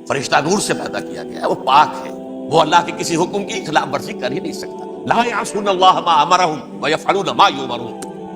فرشتہ نور سے پیدا کیا گیا ہے، وہ پاک ہے، وہ اللہ کے کسی حکم کی خلاف ورزی کر ہی نہیں سکتا. لا یعصون اللہ ما امرهم ویفعلون ما یؤمرون.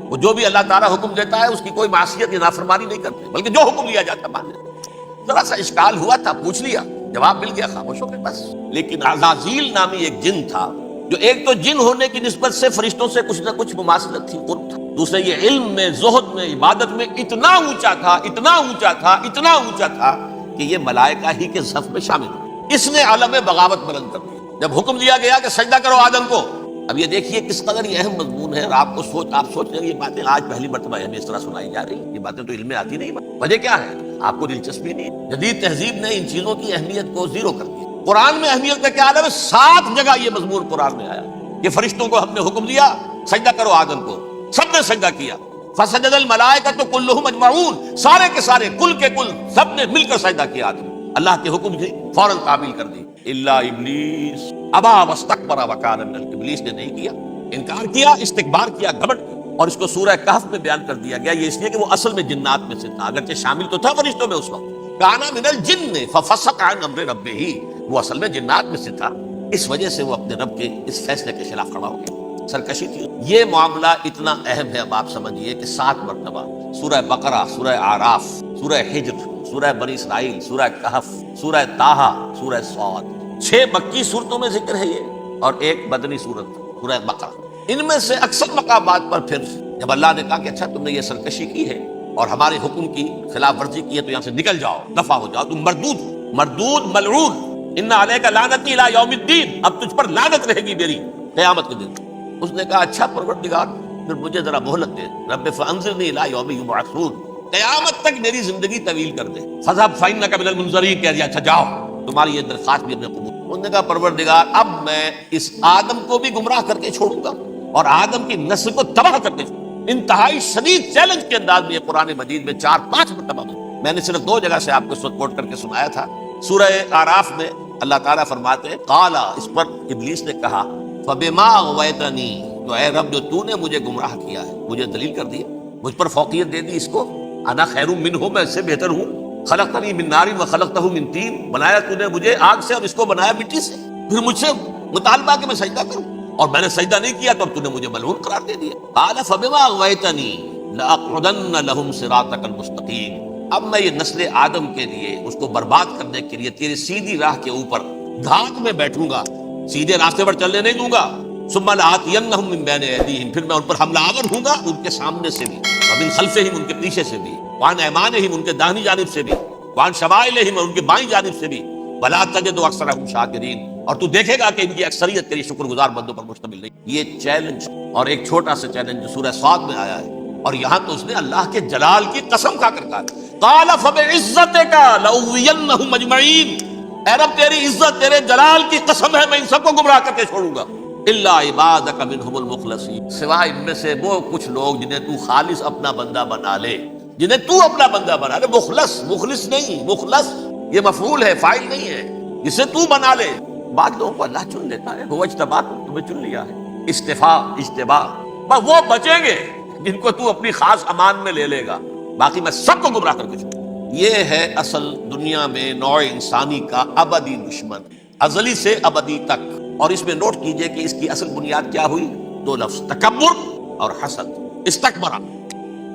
وہ جو بھی اللہ تعالیٰ حکم دیتا ہے اس کی کوئی معصیت یا نافرمانی نہیں کرتے، بلکہ جو حکم لیا جاتا ہے مان لیتے. ذرا سا اشکال ہوا تھا، پوچھ لیا، جواب مل گیا، خاموش ہو گئے بس. لیکن عزازیل نامی ایک جن تھا، جو ایک تو جن ہونے کی نسبت سے فرشتوں سے کچھ نہ کچھ مماثلت تھی، قرب تھا. دوسرے یہ علم میں، زہد میں، عبادت میں اتنا اونچا تھا، اتنا اونچا تھا، اتنا اونچا تھا کہ یہ ملائکہ ہی کے صف میں شامل ہو. اس نے عالم بغاوت بلند کر دی. جب حکم دیا گیا کہ سجدہ کرو آدم کو، اب یہ دیکھیے کس قدر یہ اہم مضمون ہے. اور آپ سوچ رہے ہیں یہ باتیں آج پہلی مرتبہ ہمیں اس طرح سنائی جا رہی ہیں. یہ باتیں تو علم میں آتی نہیں. وجہ کیا ہے؟ آپ کو دلچسپی نہیں. جدید تہذیب نے ان چیزوں کی اہمیت کو زیرو کر دیا. قرآن میں اہمیت کا کیا عالم ہے؟ 7 جگہ یہ مضمون قرآن میں آیا کہ فرشتوں کو ہم نے حکم دیا سجدہ کرو آدم کو، سب نے سجدہ کیا. فسجد الملائکۃ کلھم اجمعون، سارے کے سارے، کل کے کل، سب نے مل کر سجدہ کیا آدم. اللہ کے حکم کی فوراً تعمیل کر دی. الا ابلیس ابا واستکبر وکان من الکافرین. ابلیس نے نہیں کیا، انکار کیا، استکبار کیا، گھمنڈ کیا. اور اس کو سورہ کہف میں بیان کر دیا گیا. یہ اس لیے کہ وہ اصل میں جنات میں سے تھا، اگرچہ شامل تو تھا فرشتوں میں اس وقت. کان من الجن ففسق عن امر ربہ، وہ اصل میں جنات میں سے تھا. اس وجہ سے وہ اپنے رب کے اس فیصلے کے خلاف کھڑا ہو گیا، سرکشی تھی. یہ معاملہ اتنا اہم ہے، اب آپ سمجھیے کہ 7 مرتبہ سورہ بقرہ، سورہ اعراف، سورہ حجر، سورہ بنی اسرائیل، سورہ کہف، سورہ طٰہٰ، سورہ صاد، 6 مکی صورتوں میں ذکر ہے یہ، اور ایک مدنی صورت سورہ بقرہ. ان میں سے اکثر مقامات پر پھر جب اللہ نے کہا کہ اچھا تم نے یہ سرکشی کی ہے اور ہمارے حکم کی خلاف ورزی کی ہے تو یہاں سے نکل جاؤ، دفع ہو جاؤ، تم مردود ملعون، ان علیک لعنتی الی یوم الدین، اب تجھ پر لعنت رہے گی میری قیامت کے دن. اس نے کہا اچھا پروردگار پھر مجھے ذرا مہلت دے، رب فانظرنی الی یوم یبعثون، قیامت تک میری زندگی طویل کر دے. فذهب فانک من المنظرین، کہہ دیا اچھا جاؤ، تمہاری یہ درخواست بھی ہم نے قبول. انہوں نے کہا پروردگار اب میں اس آدم کو بھی گمراہ کر کے چھوڑوں گا اور آدم کی نسل کو تباہ کر کے چھوڑوں. انتہائی شدید چیلنج کے انداز میں یہ قرآن مجید میں 4-5 مرتبہ میں نے صرف 2 جگہ سے آپ کو اس وقت کوٹ کر کے سنایا تھا. سورہ اعراف میں اللہ تعالیٰ فرماتے ہیں قال، اس پر ابلیس نے کہا فبما اغویتنی، تو اے رب جو تو نے مجھے گمراہ کیا ہے، مجھے دلیل کر دیا، مجھ پر فوقیت دے دی، اس کو انا خیر منہ، میں اس سے بہتر ہوں. خلقتنی من نار وخلقتہ من طین، بنایا تو نے مجھے آگ سے اور اس کو بنایا مٹی سے. پھر مجھ سے مطالبہ کہ میں سجدہ کروں اور میں نے سجدہ نہیں کیا تو اب تو نے مجھے ملعون قرار دے دیا. قال فبما اغویتنی لاقعدن لهم صراطک المستقیم، اب میں یہ نسل آدم کے لیے، اس کو برباد کرنے کے لیے تیری سیدھی راہ کے اوپر دھات میں بیٹھوں گا، سیدھے راستے پر چلنے نہیں دوں گا. ثم لآتینہم من بین ایدیہم، پھر میں ان پر حملہ آور ہوں گا، ان کے سامنے سے بھی، ومن خلفہم، ان کے پیچھے سے بھی، وعن ایمانہم، ان کے داہنی جانب سے بھی، وعن شمائلہم، اور ان کے بائیں جانب سے بھی، ولا تجد اکثرہم شاکرین، اور تو دیکھے گا کہ ان کی اکثریت تیری شکر گزار بندوں پر مشتمل نہیں. یہ چیلنج، اور ایک چھوٹا سا چیلنج جو سورہ صاد میں آیا ہے، اور یہاں تو اس نے اللہ کے جلال کی قسم کھا کر کہا قال فبعزتک لأغوینہم اجمعین، اے رب تیری عزت، تیرے جلال کی قسم ہے میں ان سب کو گمراہ کر کے چھوڑوں گا. الا عبادک منہم المخلصین، سوائے ان میں سے وہ کچھ لوگ جنہیں تو خالص اپنا بندہ بنا لے، جنہیں تو اپنا بندہ بنا لے. مخلص نہیں، مخلص یہ مفعول ہے، فاعل نہیں ہے، جسے تو بنا لے. بعض لوگوں کو اللہ چن لیتا ہے، وہ اجتباکم، تمہیں چن لیا ہے. اجتباء، بس وہ بچیں گے جن کو تو اپنی خاص امان میں لے لے گا، باقی میں سب کو گمراہ کر کے چھوڑوں. یہ ہے اصل دنیا میں نوع انسانی کا ابدی دشمن، ازلی سے ابدی تک. اور اس میں نوٹ کیجئے کہ اس کی اصل بنیاد کیا ہوئی؟ 2 لفظ، تکبر اور حسد. استکبر،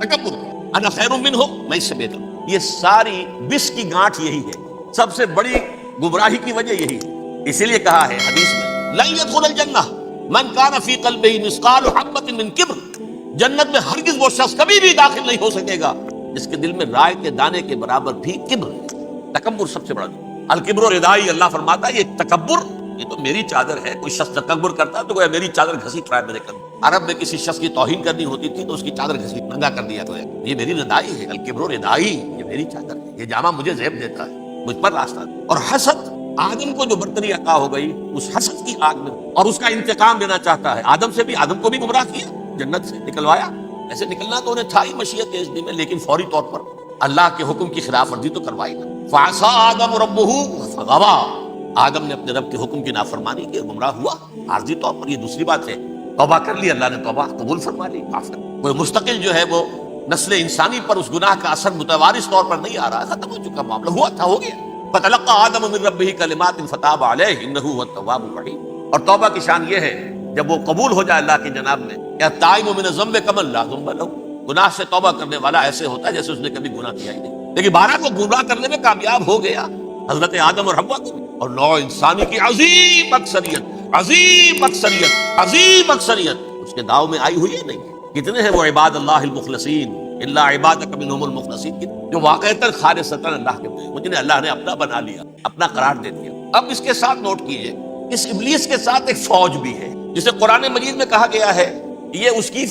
تکبر، انا خیر منہ، میں اس سے بہتر ہوں. یہ ساری بس کی گانٹھ یہی ہے، سب سے بڑی گمراہی کی وجہ یہی ہے. اسی لیے کہا ہے حدیث میں لن يدخل الجنہ من کان فی قلبہ مثقال حبۃ من کبر، جنت میں ہرگز وہ شخص کبھی بھی داخل نہیں ہو سکے گا جس کے دل میں رائے کے دانے کے برابر بھی کبر ہے. تکبر سب سے بڑا. الکبر ردائی، اللہ فرماتا ہے یہ تکبر، یہ تو میری چادر ہے. کوئی شخص تکبر کرتا ہے تو کوئی میری چادر گھسیٹ رہا ہے میرے قدم. عرب میں کسی شخص کی توہین کرنی ہوتی تھی تو اس کی چادر گھسیٹ ننگا کر دیا تو یہ میری ردائی ہے. الکبر ردائی، یہ میری چادر ہے، یہ جامہ مجھے زیب دیتا ہے، مجھ پر راستہ. اور حسد، آدم کو جو برتری عطا ہو گئی اس حسد کی آگ میں، اور اس کا انتقام لینا چاہتا ہے. آدم کو بھی گمراہ کیا، جنت سے نکلوایا. ایسے نکلنا تو انہیں تھا ہی مشیت اذن میں، لیکن فوری طور پر اللہ کے حکم کی خلاف ورزی تو کروائی نا. فعصى آدم ربہ فغوى، آدم نے اپنے رب کے حکم کی نافرمانی کی، گمراہ ہوا عارضی طور پر. یہ دوسری بات ہے، توبہ کر لی، اللہ نے توبہ قبول فرما لی، معاف کر. کوئی مستقل جو ہے وہ نسل انسانی پر اس گناہ کا اثر متوارث طور پر نہیں آ رہا، ختم ہو چکا معاملہ، ہوا تھا ہو گیا. فتلقى آدم من ربه کلمات فتاب علیہ انہ هو التواب الرحیم۔ اور توبہ کی شان یہ ہے جب وہ قبول ہو جائے اللہ کی جناب میں، یا التائب من الذنب کمن لا ذنب له، گناہ سے توبہ کرنے والا ایسے ہوتا ہے جیسے اس نے کبھی گناہ کیا ہی نہیں، لیکن 12 کو گمراہ کرنے میں کامیاب ہو گیا، حضرت آدم اور حوا کو بھی، اور نوع انسانی کی عظیم اکثریت، عظیم اکثریت، عظیم اکثریت اس کے داؤ میں آئی ہوئی ہے نہیں۔ کتنے ہیں وہ عباد اللہ المخلصین، الا عبادک منہم المخلصین، جو واقعتاً خالصتاً اللہ کے بندے، جنہیں اللہ نے اپنا بنا لیا، اپنا قرار دے دیا۔ اب اس کے ساتھ نوٹ کیجئے، اس ابلیس کے ساتھ ایک فوج بھی ہے جسے قرآن مجید میں کہا گیا ہے یہ اس کی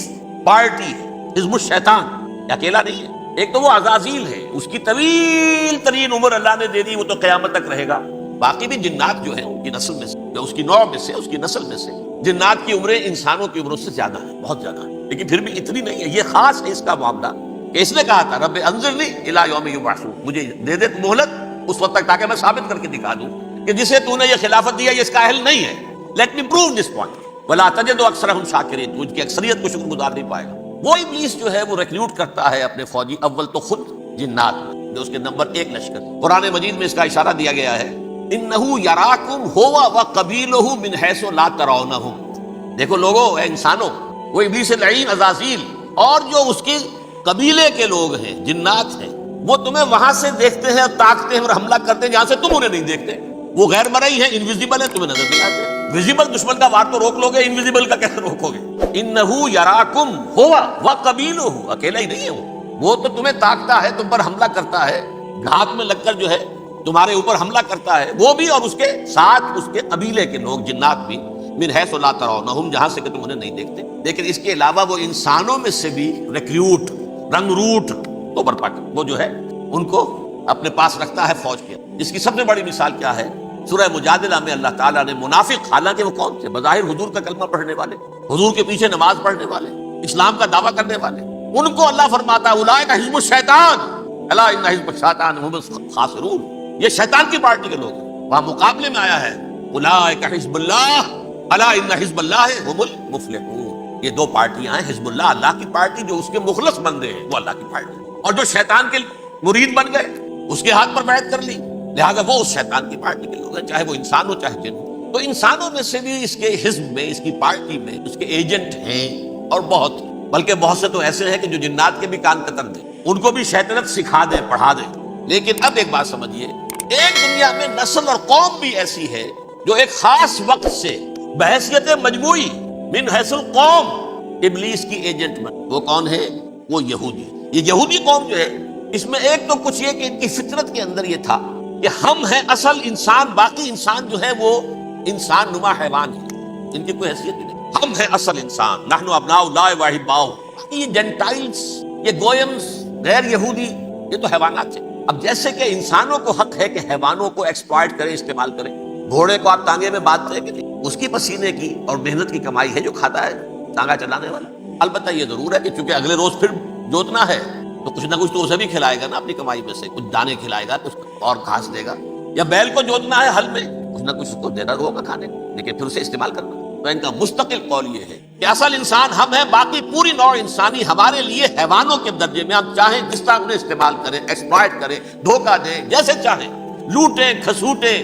پارٹی ہے، حزب الشیطان، یہ اکیلا نہیں ہے۔ ایک تو وہ عزازیل ہے، اس کی طویل ترین عمر اللہ نے دے دی، وہ تو قیامت تک رہے گا۔ باقی بھی جنات جو ہیں ان کی نسل میں سے، اس کی نوع میں سے، اس کی نسل میں سے، جنات کی عمریں انسانوں کی عمروں سے زیادہ ہیں، بہت زیادہ ہیں، لیکن پھر بھی اتنی نہیں ہے۔ یہ خاص ہے اس کا معاملہ کہ اس نے کہا تھا رب انظرنی الی یوم یبعثون، مجھے دے دے مہلت اس وقت تک تاکہ میں ثابت کر کے دکھا دوں کہ جسے تو نے یہ خلافت دیا یہ اس کا اہل نہیں ہے۔ Let me prove this point ولا تجد اکثرہم شاکرین، تو ان کی اکثریت کو شکر گزار نہیں پائے گا۔ وہ ابلیس جو ہے وہ ریکروٹ کرتا ہے اپنے فوجی، اول تو خود جنات جو اس کے نمبر 1 لشکر، قرآن مجید میں اس کا اشارہ دیا گیا ہے انہو یراکم ہوا وقبیلہ من حیث لا ترونہم۔ دیکھو لوگو، اے انسانوں، وہ ابلیس لعین عزازیل اور جو اس کے قبیلے کے لوگ ہیں، جنات ہیں، وہ تمہیں وہاں سے دیکھتے ہیں اور تاکتے ہیں اور حملہ کرتے ہیں جہاں سے تم انہیں نہیں دیکھتے۔ وہ غیر مرئی ہیں، انویزیبل ہیں، تمہیں نظر نہیں آتے۔ ویزیبل دشمن کا وار تو روک لو گے، انویزیبل کا کیسے روکو گے؟ انہو یراکم ہوا وقبیلہ، اکیلا ہی نہیں ہے وہ تو تمہیں تاکتا ہے، تم پر حملہ کرتا ہے، گھات میں لگ کر جو ہے تمہارے اوپر حملہ کرتا ہے، وہ بھی اور اس کے ساتھ اس کے قبیلے کے لوگ، جنات بھی، من حیث لا ترونہم، جہاں سے کہ تم انہیں نہیں دیکھتے۔ لیکن اس کے علاوہ وہ انسانوں میں سے بھی ریکریوٹ، رنگ روٹ تو برپا کر، وہ جو ہے ان کو اپنے پاس رکھتا ہے فوج کے۔ جس کی سب سے بڑی مثال کیا ہے؟ سورہ مجادلہ میں اللہ تعالیٰ نے منافق، حالانکہ وہ کون تھے؟ بظاہر حضور کا کلمہ پڑھنے والے، حضور کے پیچھے نماز پڑھنے والے، اسلام کا دعویٰ کرنے والے، ان کو اللہ فرماتا ہے اولئک حزب الشیطان الا ان حزب الشیطان هم الخاسرون، یہ شیطان کی پارٹی کے لوگ ہیں۔ وہاں مقابلے میں آیا ہے اولئک حزب اللہ الا ان حزب اللہ هم المفلحون، یہ دو پارٹیاں ہیں، حزب اللہ اللہ کی پارٹی جو اس کے مخلص بندے ہیں وہ اللہ کی پارٹی، اور جو شیطان کے مرید بن گئے اس کے ہاتھ پر بیعت کر لی، لہذا وہ اس شیطان کی پارٹی کے لوگ ہیں، چاہے وہ انسان ہو چاہے جن ہو۔ تو انسانوں میں سے بھی اس کے حزب میں، اس کی پارٹی میں اس کے ایجنٹ ہیں، اور بہت، بلکہ بہت سے تو ایسے ہیں کہ جو جنات کے بھی کان قطر دیں، ان کو بھی شیطنت سکھا دیں، پڑھا دیں۔ لیکن اب ایک بات سمجھیے، ایک دنیا میں نسل اور قوم بھی ایسی ہے جو ایک خاص وقت سے بحیثیت مجموعی من حیث القوم ابلیس کی ایجنٹ بن، وہ کون ہے؟ وہ یہودی۔ یہ یہودی قوم جو ہے، اس میں ایک تو کچھ یہ کہ ان کی فطرت کے اندر یہ تھا کہ ہم ہیں اصل انسان، باقی انسان جو ہے وہ انسان نما حیوان ہے، ان کی کوئی حیثیت نہیں، ہم ہیں اصل انسان، نحن ابناء اللہ و احباؤہ۔ یہ جینٹائلز، یہ گوئمز، غیر یہودی، یہ تو حیوانات ہیں۔ اب جیسے کہ انسانوں کو حق ہے کہ حیوانوں کو ایکسپلائٹ کریں، استعمال کریں، گھوڑے کو آپ ٹانگے میں باندھتے ہیں کہ نہیں، اس کی پسینے کی اور محنت کی کمائی ہے جو کھاتا ہے ٹانگا چلانے والا۔ البتہ یہ ضرور ہے کہ چونکہ اگلے روز پھر جوتنا ہے تو کچھ نہ کچھ تو اسے بھی کھلائے گا نا، اپنی کمائی میں سے کچھ دانے کھلائے گا، کچھ اور گھاس دے گا، یا بیل کو جوتنا ہے ہل میں، کچھ نہ کچھ اس کو دینا ہوگا کھانے کو، لیکن پھر اسے استعمال کرنا۔ تو ان کا مستقل قول یہ ہے کہ اصل انسان ہم ہیں، باقی پوری نوع انسانی ہمارے لیے حیوانوں کے درجے میں، ہم چاہیں جس طرح انہیں استعمال کریں، ایکسپلائٹ کریں، دھوکہ دیں، جیسے چاہیں، لوٹیں کھسوٹیں،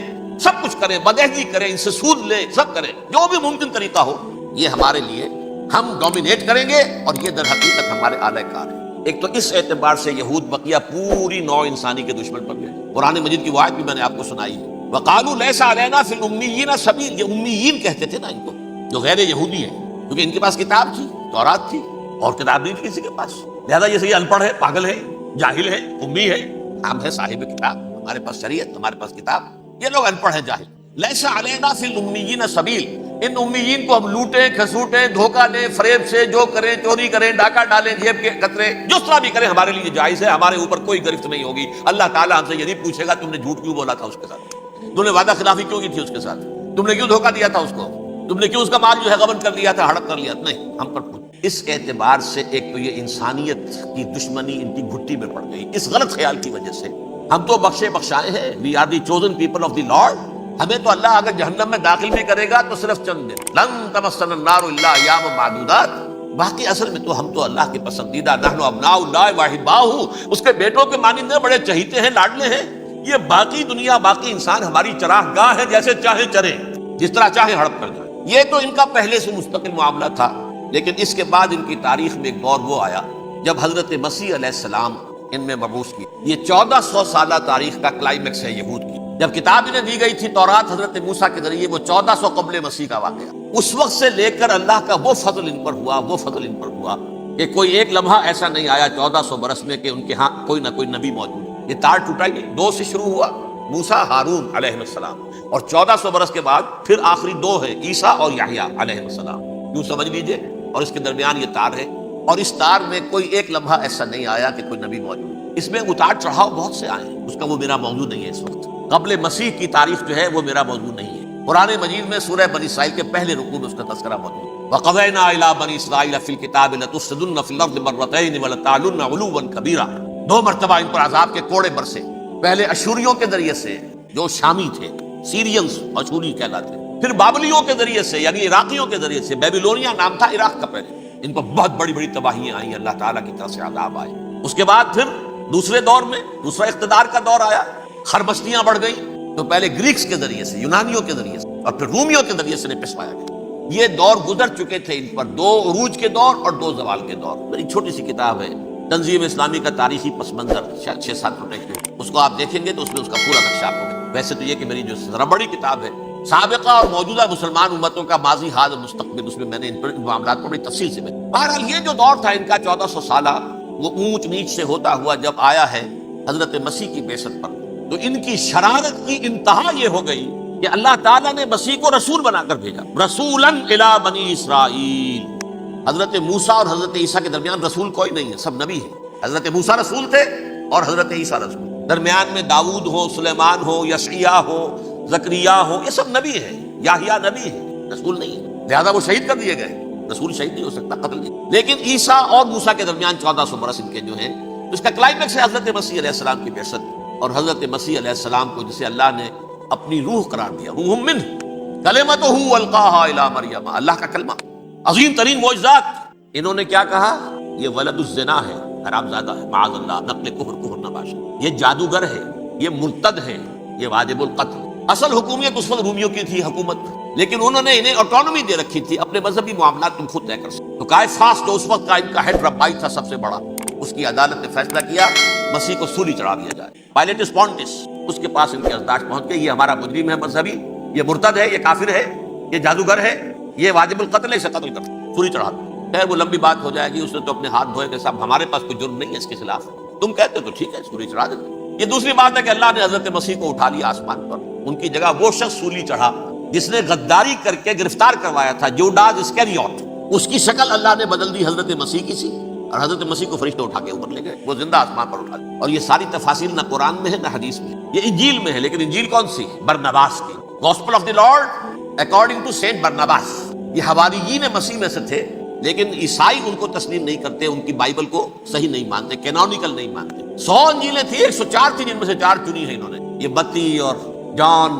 سب کچھ کریں، بدہضی کریں، ان سے سود لیں، سب کریں، جو بھی ممکن طریقہ ہو، یہ ہمارے لیے ہم ڈومینیٹ کریں گے، اور یہ در حقیقت ہمارے اعلی کار ہے۔ ایک تو اس اعتبار سے یہود بقیہ پوری نوع انسانی کے دشمن بن گئے۔ قرآن مجید کی وہ آیت بھی میں نے آپ کو سنائی ہے، وَقَالُوا لَيْسَ عَلَيْنَا فِي الْأُمِّيِّينَ سَبِيلٌ، یہ امیین کہتے تھے نا ان کو، جو غیر یہودی ہیں، کیونکہ ان کے پاس کتاب تھی، تورات تھی، اور کتاب نہیں تھی کسی کے پاس، لہذا یہ صحیح ان پڑھ ہے، پاگل ہے، جاہل ہے، امی ہے، ہم ہے صاحب کتاب، ہمارے پاس شریعت، ہمارے پاس کتاب، یہ لوگ ان پڑھ ہیں، جاہل۔ لَيْسَ عَلَيْنَا فِي الْأُمِّيِّينَ سَبِيلٌ، ان امیین کو ہم لوٹیں کھسوٹیں، دھوکہ دیں، فریب سے جو کریں، چوری کریں، ڈاکہ ڈالیں، جیب کے قطرے، جس طرح بھی کریں ہمارے لیے جائز ہے، ہمارے اوپر کوئی گرفت نہیں ہوگی۔ اللہ تعالیٰ ہم سے یہ نہیں پوچھے گا تم نے جھوٹ کیوں بولا تھا اس کے ساتھ، تم نے وعدہ خلافی کیوں کی تھی اس کے ساتھ، تم نے کیوں دھوکہ دیا تھا اس کو، تم نے کیوں اس کا مال جو ہے غبن کر لیا تھا، ہڑپ کر لیا، نہیں، ہم پر پوچھ۔ اس اعتبار سے ایک تو یہ انسانیت کی دشمنی ان کی گھٹی میں پڑ گئی، اس غلط خیال کی وجہ سے۔ ہم تو بخشے بخشائے ہیں، we are the chosen people of the Lord, ہمیں تو اللہ اگر جہنم میں داخل بھی کرے گا تو صرف چند دن، لن تمسنا النار الا ایام معدودات، باقی اصل میں تو ہم تو اللہ کے پسندیدہ، نحن ابناء اللہ و احباؤہ، اس کے بیٹوں کے مانند بڑے چہیتے ہیں، لاڈلے ہیں، یہ باقی دنیا، باقی انسان ہماری چراغ گاہ ہے، جیسے چاہے چرے، جس طرح چاہے ہڑپ کر جائے۔ یہ تو ان کا پہلے سے مستقل معاملہ تھا، لیکن اس کے بعد ان کی تاریخ میں ایک دور وہ آیا جب حضرت مسیح علیہ السلام ان میں مبعوث کی۔ یہ 1400 سالہ تاریخ کا کلائمیکس ہے یہود کی۔ جب کتاب انہیں دی گئی تھی تورات حضرت موسیٰ کے ذریعے، وہ 1400 قبل مسیح کا واقعہ۔ اس وقت سے لے کر اللہ کا وہ فضل ان پر ہوا، وہ فضل ان پر ہوا کہ کوئی ایک لمحہ ایسا نہیں آیا 1400 برس میں کہ ان کے ہاں کوئی نہ کوئی نبی موجود۔ یہ تار ٹوٹا ہی نہیں، 2 سے شروع ہوا، موسیٰ ہارون علیہ السلام، اور 1400 برس کے بعد پھر آخری 2 ہے، عیسیٰ اور یحییٰ علیہ السلام، یوں سمجھ لیجئے، اور اس کے درمیان یہ تار ہے، اور اس تار میں کوئی ایک لمحہ ایسا نہیں آیا کہ کوئی نبی موجود۔ اس میں اتار چڑھاؤ بہت سے آئے ہیں، اس کا وہ میرا موضوع نہیں ہے اس وقت۔ قبل مسیح کی تاریخ جو ہے وہ میرا موضوع نہیں ہے۔ قرآن مجید میں سورہ بنی اسرائیل کے پہلے رکوع میں اس کا تذکرہ موجود ہے۔ وَقَضَيْنَا إِلَىٰ بَنِي إِسْرَائِيلَ فِي الْكِتَابِ لَتُفْسِدُنَّ فِي الْأَرْضِ مَرَّتَيْنِ وَلَتَعْلُنَّ عُلُوًّا كَبِيرًا۔ 2 مرتبہ ان پر عذاب کے کوڑے برسے، پہلے اشوریوں کے ذریعے سے جو شامی تھے، سیرینز اشوری کہلاتے، پھر بابلیوں کے ذریعے سے یعنی عراقیوں کے ذریعے سے، بیبیلونیا نام تھا عراق کا پہلے، ان پر بہت بڑی بڑی تباہیاں آئیں، اللہ تعالیٰ کی طرف سے عذاب آئے۔ اس کے بعد پھر دوسرے دور میں دوسرا اقتدار کا دور آیا، خربستیاں بڑھ گئیں، تو پہلے گریکس کے ذریعے سے، یونانیوں کے ذریعے سے، اور پھر رومیوں کے ذریعے سے پسوایا گیا۔ یہ دور گزر چکے تھے ان پر، 2 عروج کے دور اور 2 زوال کے دور۔ میری چھوٹی سی کتاب ہے تنظیم اسلامی کا تاریخی پس منظر، شاید 6-7 روپے کی، اس کو آپ دیکھیں گے تو اس میں اس کا پورا نقشہ آپ کو۔ ویسے تو یہ کہ میری جو ذرا بڑی کتاب ہے سابقہ اور موجودہ مسلمان امتوں کا ماضی، حال اور مستقبل، اس میں میں نے ان معاملات کو بڑی تفصیل سے بہرحال یہ جو دور تھا ان کا 1400 سالہ، وہ اونچ نیچ سے ہوتا ہوا جب آیا ہے حضرت مسیح کی بعثت پر، تو ان کی شرارت کی انتہا یہ ہو گئی کہ اللہ تعالیٰ نے مسیح کو رسول بنا کر بھیجا، رسولاً الی بنی اسرائیل۔ حضرت موسیٰ اور حضرت عیسیٰ کے درمیان رسول کوئی نہیں ہے، سب نبی ہیں۔ حضرت موسیٰ رسول تھے اور حضرت عیسیٰ رسول، درمیان میں داؤد ہو، سلیمان ہو، یشعیاء ہو، زکریا ہو، یہ سب نبی ہیں، یحییٰ نبی ہے، رسول نہیں ہے، لہذا وہ شہید کر دیے گئے۔ رسول شہید نہیں ہو سکتا، قتل نہیں۔ لیکن عیسیٰ اور موسیٰ کے درمیان 1400 برس ان کے جو ہیں، اس کا کلائمیکس ہے حضرت مسیح علیہ السلام کی بعثت، اور حضرت مسیح علیہ السلام کو جسے اللہ نے اپنی روح قرار دیا، روح منہ، کلمتہ القاہا الی مریم، اللہ کا کلمہ، عظیم ترین معجزات۔ انہوں نے کیا کہا؟ یہ ولد الزنا ہے، حرام زادہ ہے، معاذ اللہ، نقل کفر نباشا، یہ جادوگر ہے، یہ مرتد ہے، یہ واجب القتل۔ اصل حکومت اس وقت رومیوں کی تھی حکومت، لیکن انہوں نے انہیں آٹونومی دے رکھی تھی، اپنے مذہبی معاملات تم خود طے کر سکتے۔ تو قائفاس جو اس وقت کا ان کا ہیڈ ربائی تھا سب سے بڑا، اس کی عدالت نے فیصلہ کیا مسیح کو سولی چڑھا دیا جائے۔ پائلیٹس پونٹس اس کے پاس ان کی ارزداشت پہنچ گئی، یہ ہمارا مجرم ہے مذہبی، یہ مرتد ہے، یہ کافر ہے، یہ جادوگر ہے، یہ واجب القتل ہے، اسے قتل کر سولی چڑھا دو۔ خیر وہ لمبی بات ہو جائے گی، اس نے تو اپنے ہاتھ دھوئے کہ صاحب ہمارے پاس کوئی جرم نہیں ہے اس کے خلاف، تم کہتے تو ٹھیک ہے سولی چڑھا دیتے۔ یہ دوسری بات ہے کہ اللہ نے حضرت مسیح کو اٹھا لیا آسمان پر، ان کی جگہ وہ شخص سولی چڑھا جس نے غداری کر کے گرفتار کروایا تھا، جوڈاس اسکریوٹ، اس کی شکل اللہ نے بدل دی حضرت مسیح کی سی، اور حضرت مسیح کو فرشتے اٹھا کے اوپر لے گئے، وہ زندہ آسمان پر اٹھا لیا۔ اور یہ ساری تفاصیل نہ قرآن میں ہے نہ حدیث میں، یہ انجیل میں ہے، لیکن انجیل کون سی؟ برناباس کی، gospel of the Lord according to Saint Barnabas. یہ حواریین مسیح میں سے تھے، لیکن عیسائی ان کو تسلیم نہیں کرتے، ان کی بائبل کو صحیح نہیں مانتے، کینونیکل نہیں مانتے۔ 100 انجیلیں تھیں، 104 تھیں، جن میں سے 4 چنی ہیں انہوں نے، یہ متی اور جان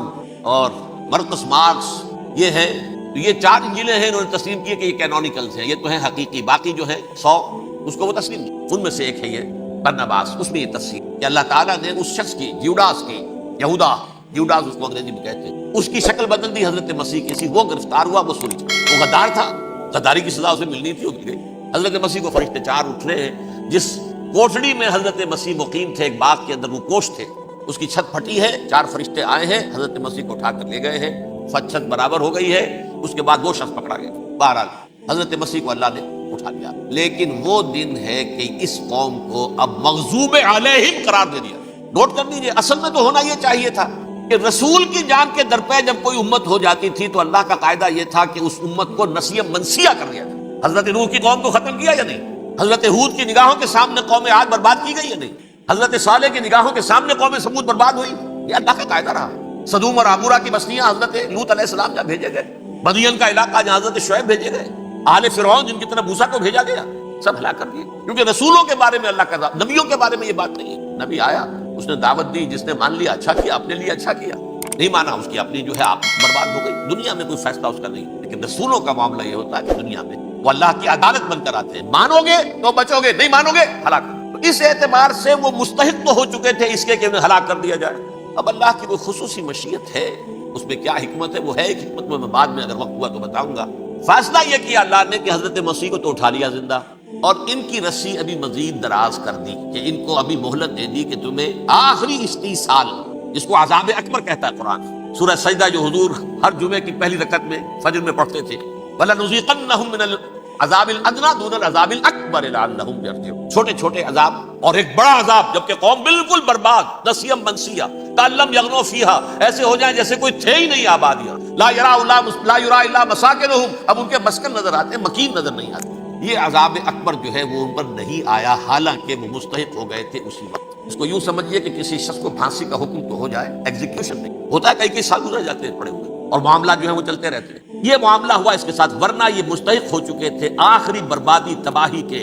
اور مرقس مارکس، یہ ہے، تو یہ 4 انجیلیں ہیں، انہوں نے تسلیم کی کہ یہ کینونیکلز ہیں، یہ تو ہیں حقیقی، باقی جو ہے 100 اس کو وہ تسلیم نہیں۔ ان میں سے ایک ہے یہ برناباس، اس میں یہ تفسیر کہ اللہ تعالیٰ نے اس شخص کی، جیوڈاس کی، یہودا جیوڈاس اس کو انگریزی میں کہتے ہیں، اس کی شکل بدل دی حضرت مسیح کی سی، وہ گرفتار ہوا، وہ سولی چڑھا، وہ غدار تھا، غداری کی سزا اسے ملنی تھی، وہ مل گئی۔ حضرت مسیح کو فرشتے 4 اٹھ رہے ہیں، جس کوٹڑی میں حضرت مسیح مقیم تھے، ایک باغ کے اندر وہ کوش تھے، اس کی چھت پھٹی ہے، 4 فرشتے آئے ہیں، حضرت مسیح کو اٹھا کر لے گئے ہیں، چھت برابر ہو گئی ہے، اس کے بعد وہ شخص پکڑا گیا۔ بہرحال حضرت مسیح کو اللہ نے اٹھا لیا، لیکن وہ دن ہے کہ اس قوم کو اب مغضوب علیہم قرار دے دیا۔ نوٹ کر لیجیے، اصل میں تو ہونا یہ چاہیے تھا کہ رسول کی جان کے در پہ جب کوئی امت ہو جاتی تھی تو اللہ کا قاعدہ یہ تھا کہ اس امت کو نسیہ منسیہ کر دیا جائے۔ حضرت نوح کی قوم کو ختم کیا یا نہیں؟ حضرت ہود کی نگاہوں کے سامنے قوم عاد برباد کی گئی یا نہیں؟ حضرت صالح کی نگاہوں کے سامنے قوم سمود برباد ہوئی، یہ اللہ کا قاعدہ رہا۔ سدوم اور عمورہ کی بستیاں حضرت لوط علیہ السلام جہاں بھیجے گئے، مدین کا علاقہ جہاں حضرت شعیب بھیجے گئے، آل فرعون جن کی طرف موسیٰ کو بھیجا گیا، سب ہلاک کر دیے، کیونکہ رسولوں کے بارے میں اللہ کا، نبیوں کے بارے میں یہ بات نہیں ہے۔ نبی آیا، اس نے دعوت دی، جس نے مان لیا اچھا کیا، اپنے لیے اچھا کیا، نہیں مانا اس کی اپنی جو ہے آپ برباد ہو گئی، دنیا میں کوئی فیصلہ اس کا نہیں۔ لیکن رسولوں کا معاملہ یہ ہوتا ہے کہ دنیا میں وہ اللہ کی عدالت بن کر آتے ہیں، مانو گے تو بچو گے، نہیں مانو گے ہلاک۔ اس اعتبار سے وہ مستحق تو ہو چکے تھے اس کے کہ انہیں ہلاک کر دیا جائے۔ اب اللہ کی کوئی خصوصی مشیت ہے، اس میں کیا حکمت ہے وہ ہے ایک حکمت، میں بعد میں اگر وقت ہوا تو بتاؤں گا۔ فیصلہ یہ کیا اللہ نے کہ حضرت مسیح کو تو اٹھا لیا زندہ، اور ان کی رسی ابھی مزید دراز کر دی، کہ ان کو ابھی مہلت دے دی کہ تمہیں آخری استیصال، جس کو عذاب اکبر کہتا ہے قرآن، سورہ سجدہ جو حضور ہر جمعے کی پہلی رکعت میں فجر میں پڑھتے تھے، وَلَنُذِيقَنَّهُم مِّنَ الْعَذَابِ الْأَدْنَىٰ دُونَ الْعَذَابِ الْأَكْبَرِ لَعَلَّهُمْ يَرْجِعُونَ، چھوٹے چھوٹے عذاب اور ایک بڑا عذاب، جبکہ قوم بالکل برباد، نسیم منسیہ، کَأَلَّمْ يَغْنَوْا فِيهَا، ایسے ہو جائیں جیسے کوئی تھے ہی نہیں آبادیاں، لا يُرَىٰ إِلَّا مَسَاكِنُهُم، اب ان کے مسکن نظر آتے ہیں، مکین نظر نہیں آتے۔ یہ عذاب اکبر جو ہے وہ ان پر نہیں آیا، حالانکہ وہ مستحق ہو گئے تھے اسی وقت۔ اس کو یوں سمجھیے کہ کسی شخص کو پھانسی کا حکم تو ہو جائے، ایگزیکیوشن نہیں ہوتا ہے، کئی سال گزر جاتے ہیں پڑے ہوئے، اور معاملات جو ہیں وہ چلتے رہتے ہیں۔ یہ معاملہ ہوا اس کے ساتھ، ورنہ یہ مستحق ہو چکے تھے آخری بربادی تباہی کے،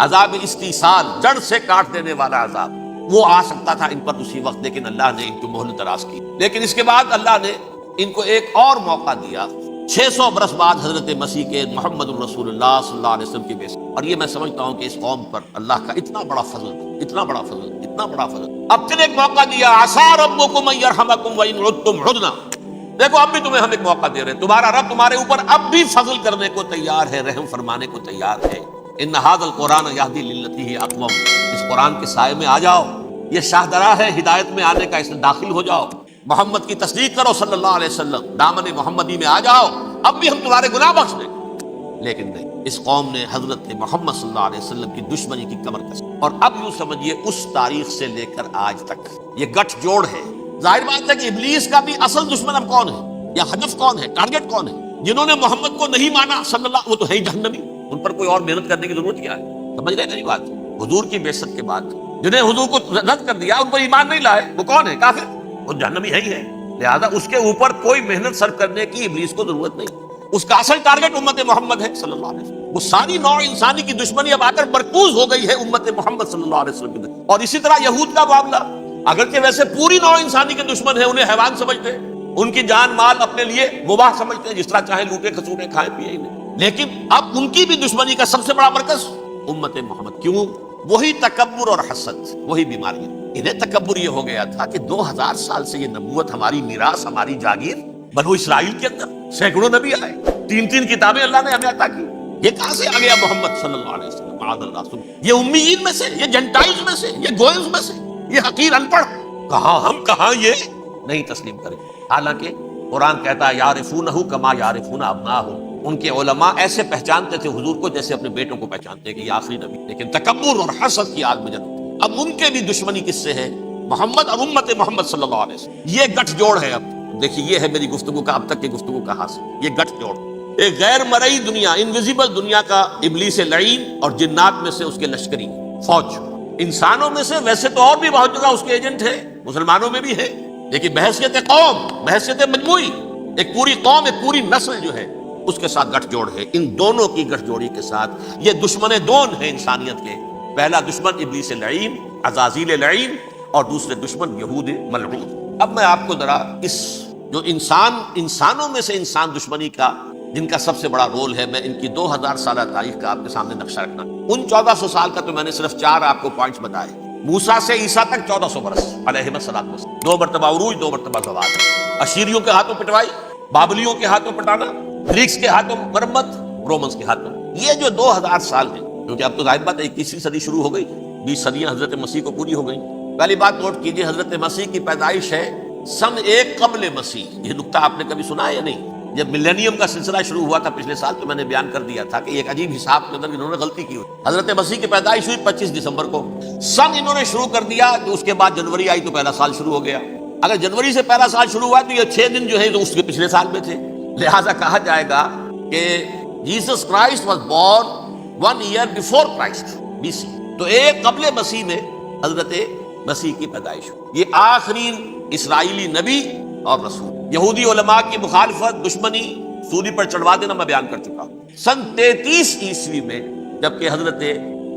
عذاب استیصال، جڑ سے کاٹ دینے والا عذاب، وہ آ سکتا تھا ان پر اسی وقت، لیکن اللہ نے ان کو مہلت دراز کی۔ لیکن اس کے بعد اللہ نے ان کو ایک اور موقع دیا، 600 برس بعد حضرت مسیح کے محمد الرسول اللہ صلی اللہ علیہ وسلم کی بے، اور یہ میں سمجھتا ہوں کہ اس قوم پر اللہ کا اتنا بڑا فضل، اتنا بڑا فضل، اتنا بڑا فضل۔ اب پھر ایک موقع دیا، عسیٰ ربکم ان یرحمکم وان عدتم عدنا، دیکھو اب بھی تمہیں ہم ایک موقع دے رہے ہیں، تمہارا رب تمہارے اوپر اب بھی فضل کرنے کو تیار ہے، رحم فرمانے کو تیار ہے۔ ان ھذا القرآن یہدی للتی ہی اقوم، اس قرآن کے سائے میں آ جاؤ، یہ شاہدرا ہے ہدایت میں آنے کا، اس میں داخل ہو جاؤ، محمد کی تصدیق کرو صلی اللہ علیہ وسلم، دامن محمدی میں آ جاؤ، اب بھی ہم تمہارے گناہ بخش دیں۔ لیکن نہیں، اس قوم نے حضرت محمد صلی اللہ علیہ وسلم کی دشمنی کی کمر کسی، اور اب یوں سمجھیے اس تاریخ سے لے کر آج تک یہ گٹھ جوڑ ہے۔ ظاہر بات ہے کہ ابلیس کا بھی اصل دشمن اب کون ہے، یا ہدف کون ہے، ٹارگٹ کون ہے؟ جنہوں نے محمد کو نہیں مانا صلی اللہ، وہ تو ہے ہی جہنمی، ان پر کوئی اور محنت کرنے کی ضرورت کیا ہے؟ سمجھ رہے میری بات؟ حضور کی بعثت کے بعد جنہیں حضور کو رد کر دیا، ان پر ایمان نہیں لائے، وہ کون ہے؟ کافر، وہ جہنمی ہے ہی ہے، لہذا اس کے اوپر کوئی محنت صرف کرنے کی ابلیس کو ضرورت نہیں۔ اس کا اصل ٹارگٹ امت محمد ہے صلی اللہ علیہ وسلم، وہ ساری نوع انسانی کی دشمنی اب آ کر مرکوز ہو گئی ہے امت محمد صلی اللہ علیہ وسلم کی۔ اور اسی طرح یہود کا معاملہ، اگرچہ ویسے پوری نوع انسانی کے دشمن ہیں، انہیں حیوان سمجھتے ہیں، ان کی جان مال اپنے لیے مباح سمجھتے ہیں، جس طرح چاہے لوٹے کھسوٹے کھائیں پیئے انہیں، لیکن اب ان کی بھی دشمنی کا سب سے بڑا مرکز امت محمد۔ کیوں؟ وہی تکبر اور حسد، وہی بیماری۔ انہیں تکبر یہ ہو گیا تھا کہ 2000 سال سے یہ نبوت ہماری میراث، ہماری جاگیر، بنو اسرائیل کے اندر سینکڑوں نبی آئے، 3 کتابیں اللہ نے ہمیں عطا کی، یہ کہاں سے آ گیا محمد صلی اللہ علیہ وسلم؟ معاذ اللہ، یہ امیین میں سے، یہ جنٹائلز میں سے، یہ گوئلز میں سے، یہ حقیر ان پڑھ، کہاں ہم کہاں یہ نہیں تسلیم کریں۔ حالانکہ قرآن کہتا ہے یعرفونہ کما یعرفون ابناءہم، ان کے علماء ایسے پہچانتے تھے حضور کو جیسے اپنے بیٹوں کو پہچانتے ہیں کہ یہ آخری نبی، لیکن تکبر اور حسد کی آگ میں جلتے۔ اب ان کے بھی دشمنی کس سے ہے؟ محمد اور امت محمد صلی اللہ علیہ وسلم، یہ گٹھ جوڑ ہے۔ اب دیکھیے یہ ہے میری گفتگو کا اب تک کی گفتگو کا حاصل، یہ گٹھ جوڑ، ایک غیر مرئی دنیا، انویزیبل دنیا کا ابلیس لعین اور جنات میں سے اس کے لشکری فوج، انسانوں میں سے ویسے تو اور بھی بہت جگہ اس کے ایجنٹ ہے، مسلمانوں میں بھی ہے، لیکن بحیثیت قوم، بحیثیت مجموعی، ایک پوری قوم، ایک پوری نسل جو ہے اس کے ساتھ گٹھ جوڑ ہے۔ ان دونوں کی گٹھ جوڑی کے ساتھ یہ دشمن دون ہیں انسانیت کے، پہلا دشمن ابلیس لعین، عزازیل لعین، اور دوسرے دشمن یہود ملعون۔ اب میں آپ کو ذرا اس جو انسانوں میں سے انسان دشمنی کا جن کا سب سے بڑا رول ہے، میں ان کی 2000 سالہ تاریخ کا آپ کے سامنے نقشہ رکھنا، ان 1400 سال کا تو میں نے صرف 4 آپ کو پوائنٹس بتائے۔ موسیٰ سے عیسیٰ تک 1400 برس علیہم الصلوۃ والسلام، 2 مرتبہ عروج، 2 مرتبہ زوال، اشیریوں کے ہاتھوں پٹوائی، بابلیوں کے ہاتھوں پٹانا، گریکس کے ہاتھوں مرمت، رومنس کے ہاتھوں، یہ جو 2000 سال ہیں، کیونکہ اب تو ظاہر بات ہے 21ویں صدی شروع ہو گئی، 20 صدیاں حضرت مسیح کو پوری ہو گئی۔ پہلی بات نوٹ کیجئے، حضرت مسیح کی پیدائش ہے سن 1 قبل مسیح، یہ نکتہ آپ نے کبھی سنا ہے یا نہیں؟ جب ملینیم کا سلسلہ شروع ہوا تھا پچھلے سال تو میں نے بیان کر دیا تھا کہ ایک عجیب حساب کے اندر انہوں نے غلطی کی ہوئی۔ حضرت مسیح کی پیدائش ہوئی 25 دسمبر کو، سن انہوں نے شروع کر دیا تو اس کے بعد جنوری آئی تو پہلا سال شروع ہو گیا۔ اگر جنوری سے پہلا سال شروع ہوا تو یہ 6 دن جو ہے تو اس کے پچھلے سال میں تھے، لہٰذا کہا جائے گا کہ Jesus Christ was born 1 year before Christ BC، تو 1 قبل مسیح میں حضرت مسیح کی پیدائش ہوئی۔ یہ آخری اسرائیلی نبی اور رسول۔ یہودی علماء کی مخالفت، دشمنی، سولی پر چڑھوا دینا میں بیان کر چکا ہوں۔ سن 33 عیسوی میں جبکہ حضرت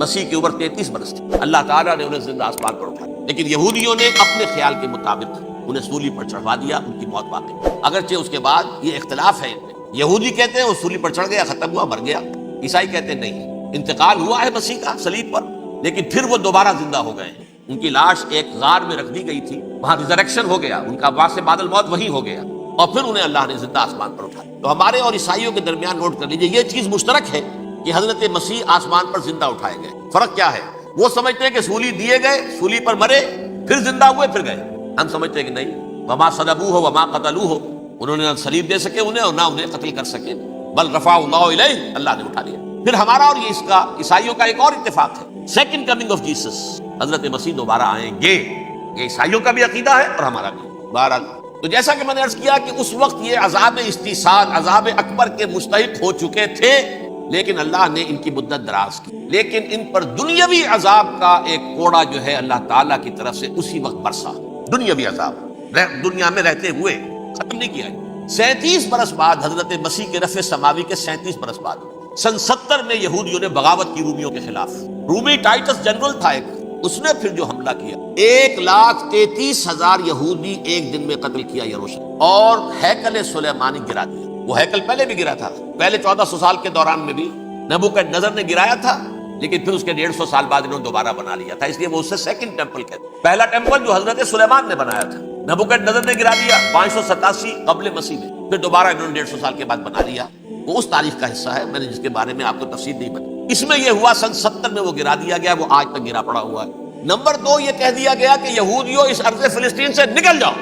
مسیح کی عمر 33 برس تھی، اللہ تعالیٰ نے انہیں زندہ آسمان پر اٹھایا، لیکن یہودیوں نے اپنے خیال کے مطابق انہیں سولی پر چڑھوا دیا، ان کی موت واقع۔ اگرچہ اس کے بعد یہ اختلاف ہے ان میں، یہودی کہتے ہیں وہ سولی پر چڑھ گیا، ختم ہوا، مر گیا، عیسائی کہتے ہیں نہیں، انتقال ہوا ہے مسیح کا صلیب پر، لیکن پھر وہ دوبارہ زندہ ہو گئے ہیں۔ ان کی لاش ایک غار میں رکھ دی گئی تھی، وہاں ریزریکشن ہو گیا، ان کا وہاں سے بعد الموت وہی ہو گیا، اور پھر انہیں اللہ نے زندہ آسمان پر اٹھایا۔ تو ہمارے اور عیسائیوں کے درمیان نوٹ کر لیجئے، یہ چیز مشترک ہے کہ حضرت مسیح آسمان پر زندہ اٹھائے گئے۔ فرق کیا ہے؟ وہ سمجھتے ہیں کہ سولی دیے گئے، سولی پر مرے، پھر زندہ ہوئے، پھر گئے۔ ہم سمجھتے ہیں کہ نہیں، وما صلبوہ وما قتلوہ، انہوں نے نہ صلیب دے سکے انہیں اور نہ انہیں قتل کر سکے، بل رفعہ اللہ الیہ، اللہ نے اٹھا لیا۔ پھر ہمارا اور یہ اس کا عیسائیوں کا ایک اور اتفاق ہے، سیکنڈ کمنگ آف جیسس، حضرت مسیح دوبارہ آئیں گے، یہ عیسائیوں کا بھی عقیدہ ہے اور ہمارا بھی۔ بہرحال تو جیسا کہ میں نے عرض کیا کہ اس وقت یہ عذاب استیصال، عذاب اکبر کے مستحق ہو چکے تھے، لیکن اللہ نے ان کی مدت دراز کی، لیکن ان پر دنیاوی عذاب کا ایک کوڑا جو ہے اللہ تعالیٰ کی طرف سے اسی وقت برسا۔ دنیاوی عذاب دنیا میں رہتے ہوئے ختم نہیں کیا۔ 37 برس بعد حضرت مسیح کے رفع سماوی کے 37 برس بعد سن 70 میں یہودیوں نے بغاوت کی رومیوں کے خلاف۔ رومی ٹائٹس جنرل تھا ایک، اس نے پھر جو حملہ کیا، 1,33,000 یہودی ایک دن میں قتل کیا یروشلم، اور ہیکل سلیمانی گرا دیا۔ وہ ہیکل پہلے بھی گرا تھا، پہلے 1400 سال کے دوران میں بھی نبوکدنضر نے گرایا تھا، لیکن پھر اس کے 150 سال بعد انہوں نے دوبارہ بنا لیا تھا، اس لیے وہ اسے سیکنڈ ٹیمپل کہتے ہیں۔ پہلا ٹیمپل جو حضرت سلیمان نے بنایا تھا، نبوکدنضر نے گرا دیا 587 قبل مسیح میں، پھر دوبارہ انہوں نے 150 سال کے بعد بنا لیا۔ وہ اس تاریخ کا حصہ ہے، میں نے جس کے بارے میں آپ کو تفصیل نہیں بتائی۔ اس میں یہ ہوا سن 70 میں وہ گرا دیا گیا، وہ آج تک گرا پڑا ہوا ہے۔ نمبر 2، یہ کہہ دیا گیا کہ یہودیوں اس ارض فلسطین سے نکل جاؤ،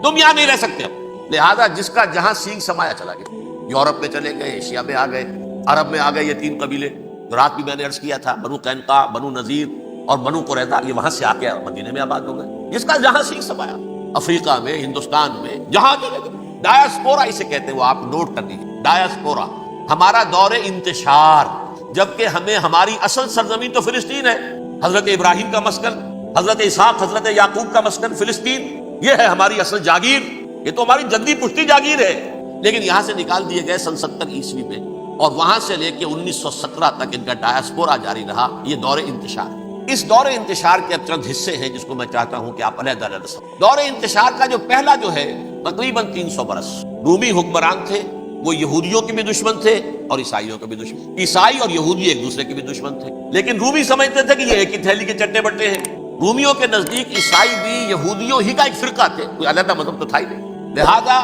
تم یہاں نہیں رہ سکتے اب۔ لہذا جس کا جہاں سینگ سمایا چلا گیا، یورپ میں چلے گئے، ایشیا میں آ گئے، عرب میں آ گئے، یہ 3 قبیلے جو رات بھی میں نے عرض کیا تھا، بنو قینقاع، بنو نذیر اور بنو قریظہ، یہ وہاں سے آ کے مدینے میں آباد ہو گئے، جس کا جہاں سینگ سمایا، افریقہ میں، ہندوستان میں، جہاں چلے گئے۔ ڈایاسپورا اسے کہتے ہیں، وہ آپ نوٹ کر لیجیے، ڈایاسپورا ہمارا دور انتشار، جبکہ ہمیں ہماری اصل سرزمین تو فلسطین ہے، حضرت ابراہیم کا مسکن، حضرت اسحاق، حضرت یعقوب کا مسکن فلسطین، یہ ہے ہماری اصل جاگیر، یہ تو ہماری جدی پشتی جاگیر ہے، لیکن یہاں سے نکال دیے گئے سن 70 عیسوی میں، اور وہاں سے لے کے 1917 تک ان کا ڈایاسپورا جاری رہا، یہ دور انتشار۔ اس دور انتشار کے اب چند حصے ہیں جس کو میں چاہتا ہوں کہ آپ علیحدہ علیحدہ سمجھیں۔ دور انتشار کا جو پہلا جو ہے تقریباً 300 برس، رومی حکمران تھے، وہ یہودیوں کے بھی دشمن تھے اور عیسائیوں کے بھی دشمن، عیسائی اور یہودی ایک دوسرے کے بھی دشمن تھے، لیکن رومی سمجھتے تھے کہ یہ ایک ہی تھیلی کے چٹے بٹے ہیں۔ رومیوں کے نزدیک عیسائی بھی یہودیوں ہی کا ایک فرقہ تھے، کوئی علیحدہ مذہب تو تھا ہی نہیں، لہذا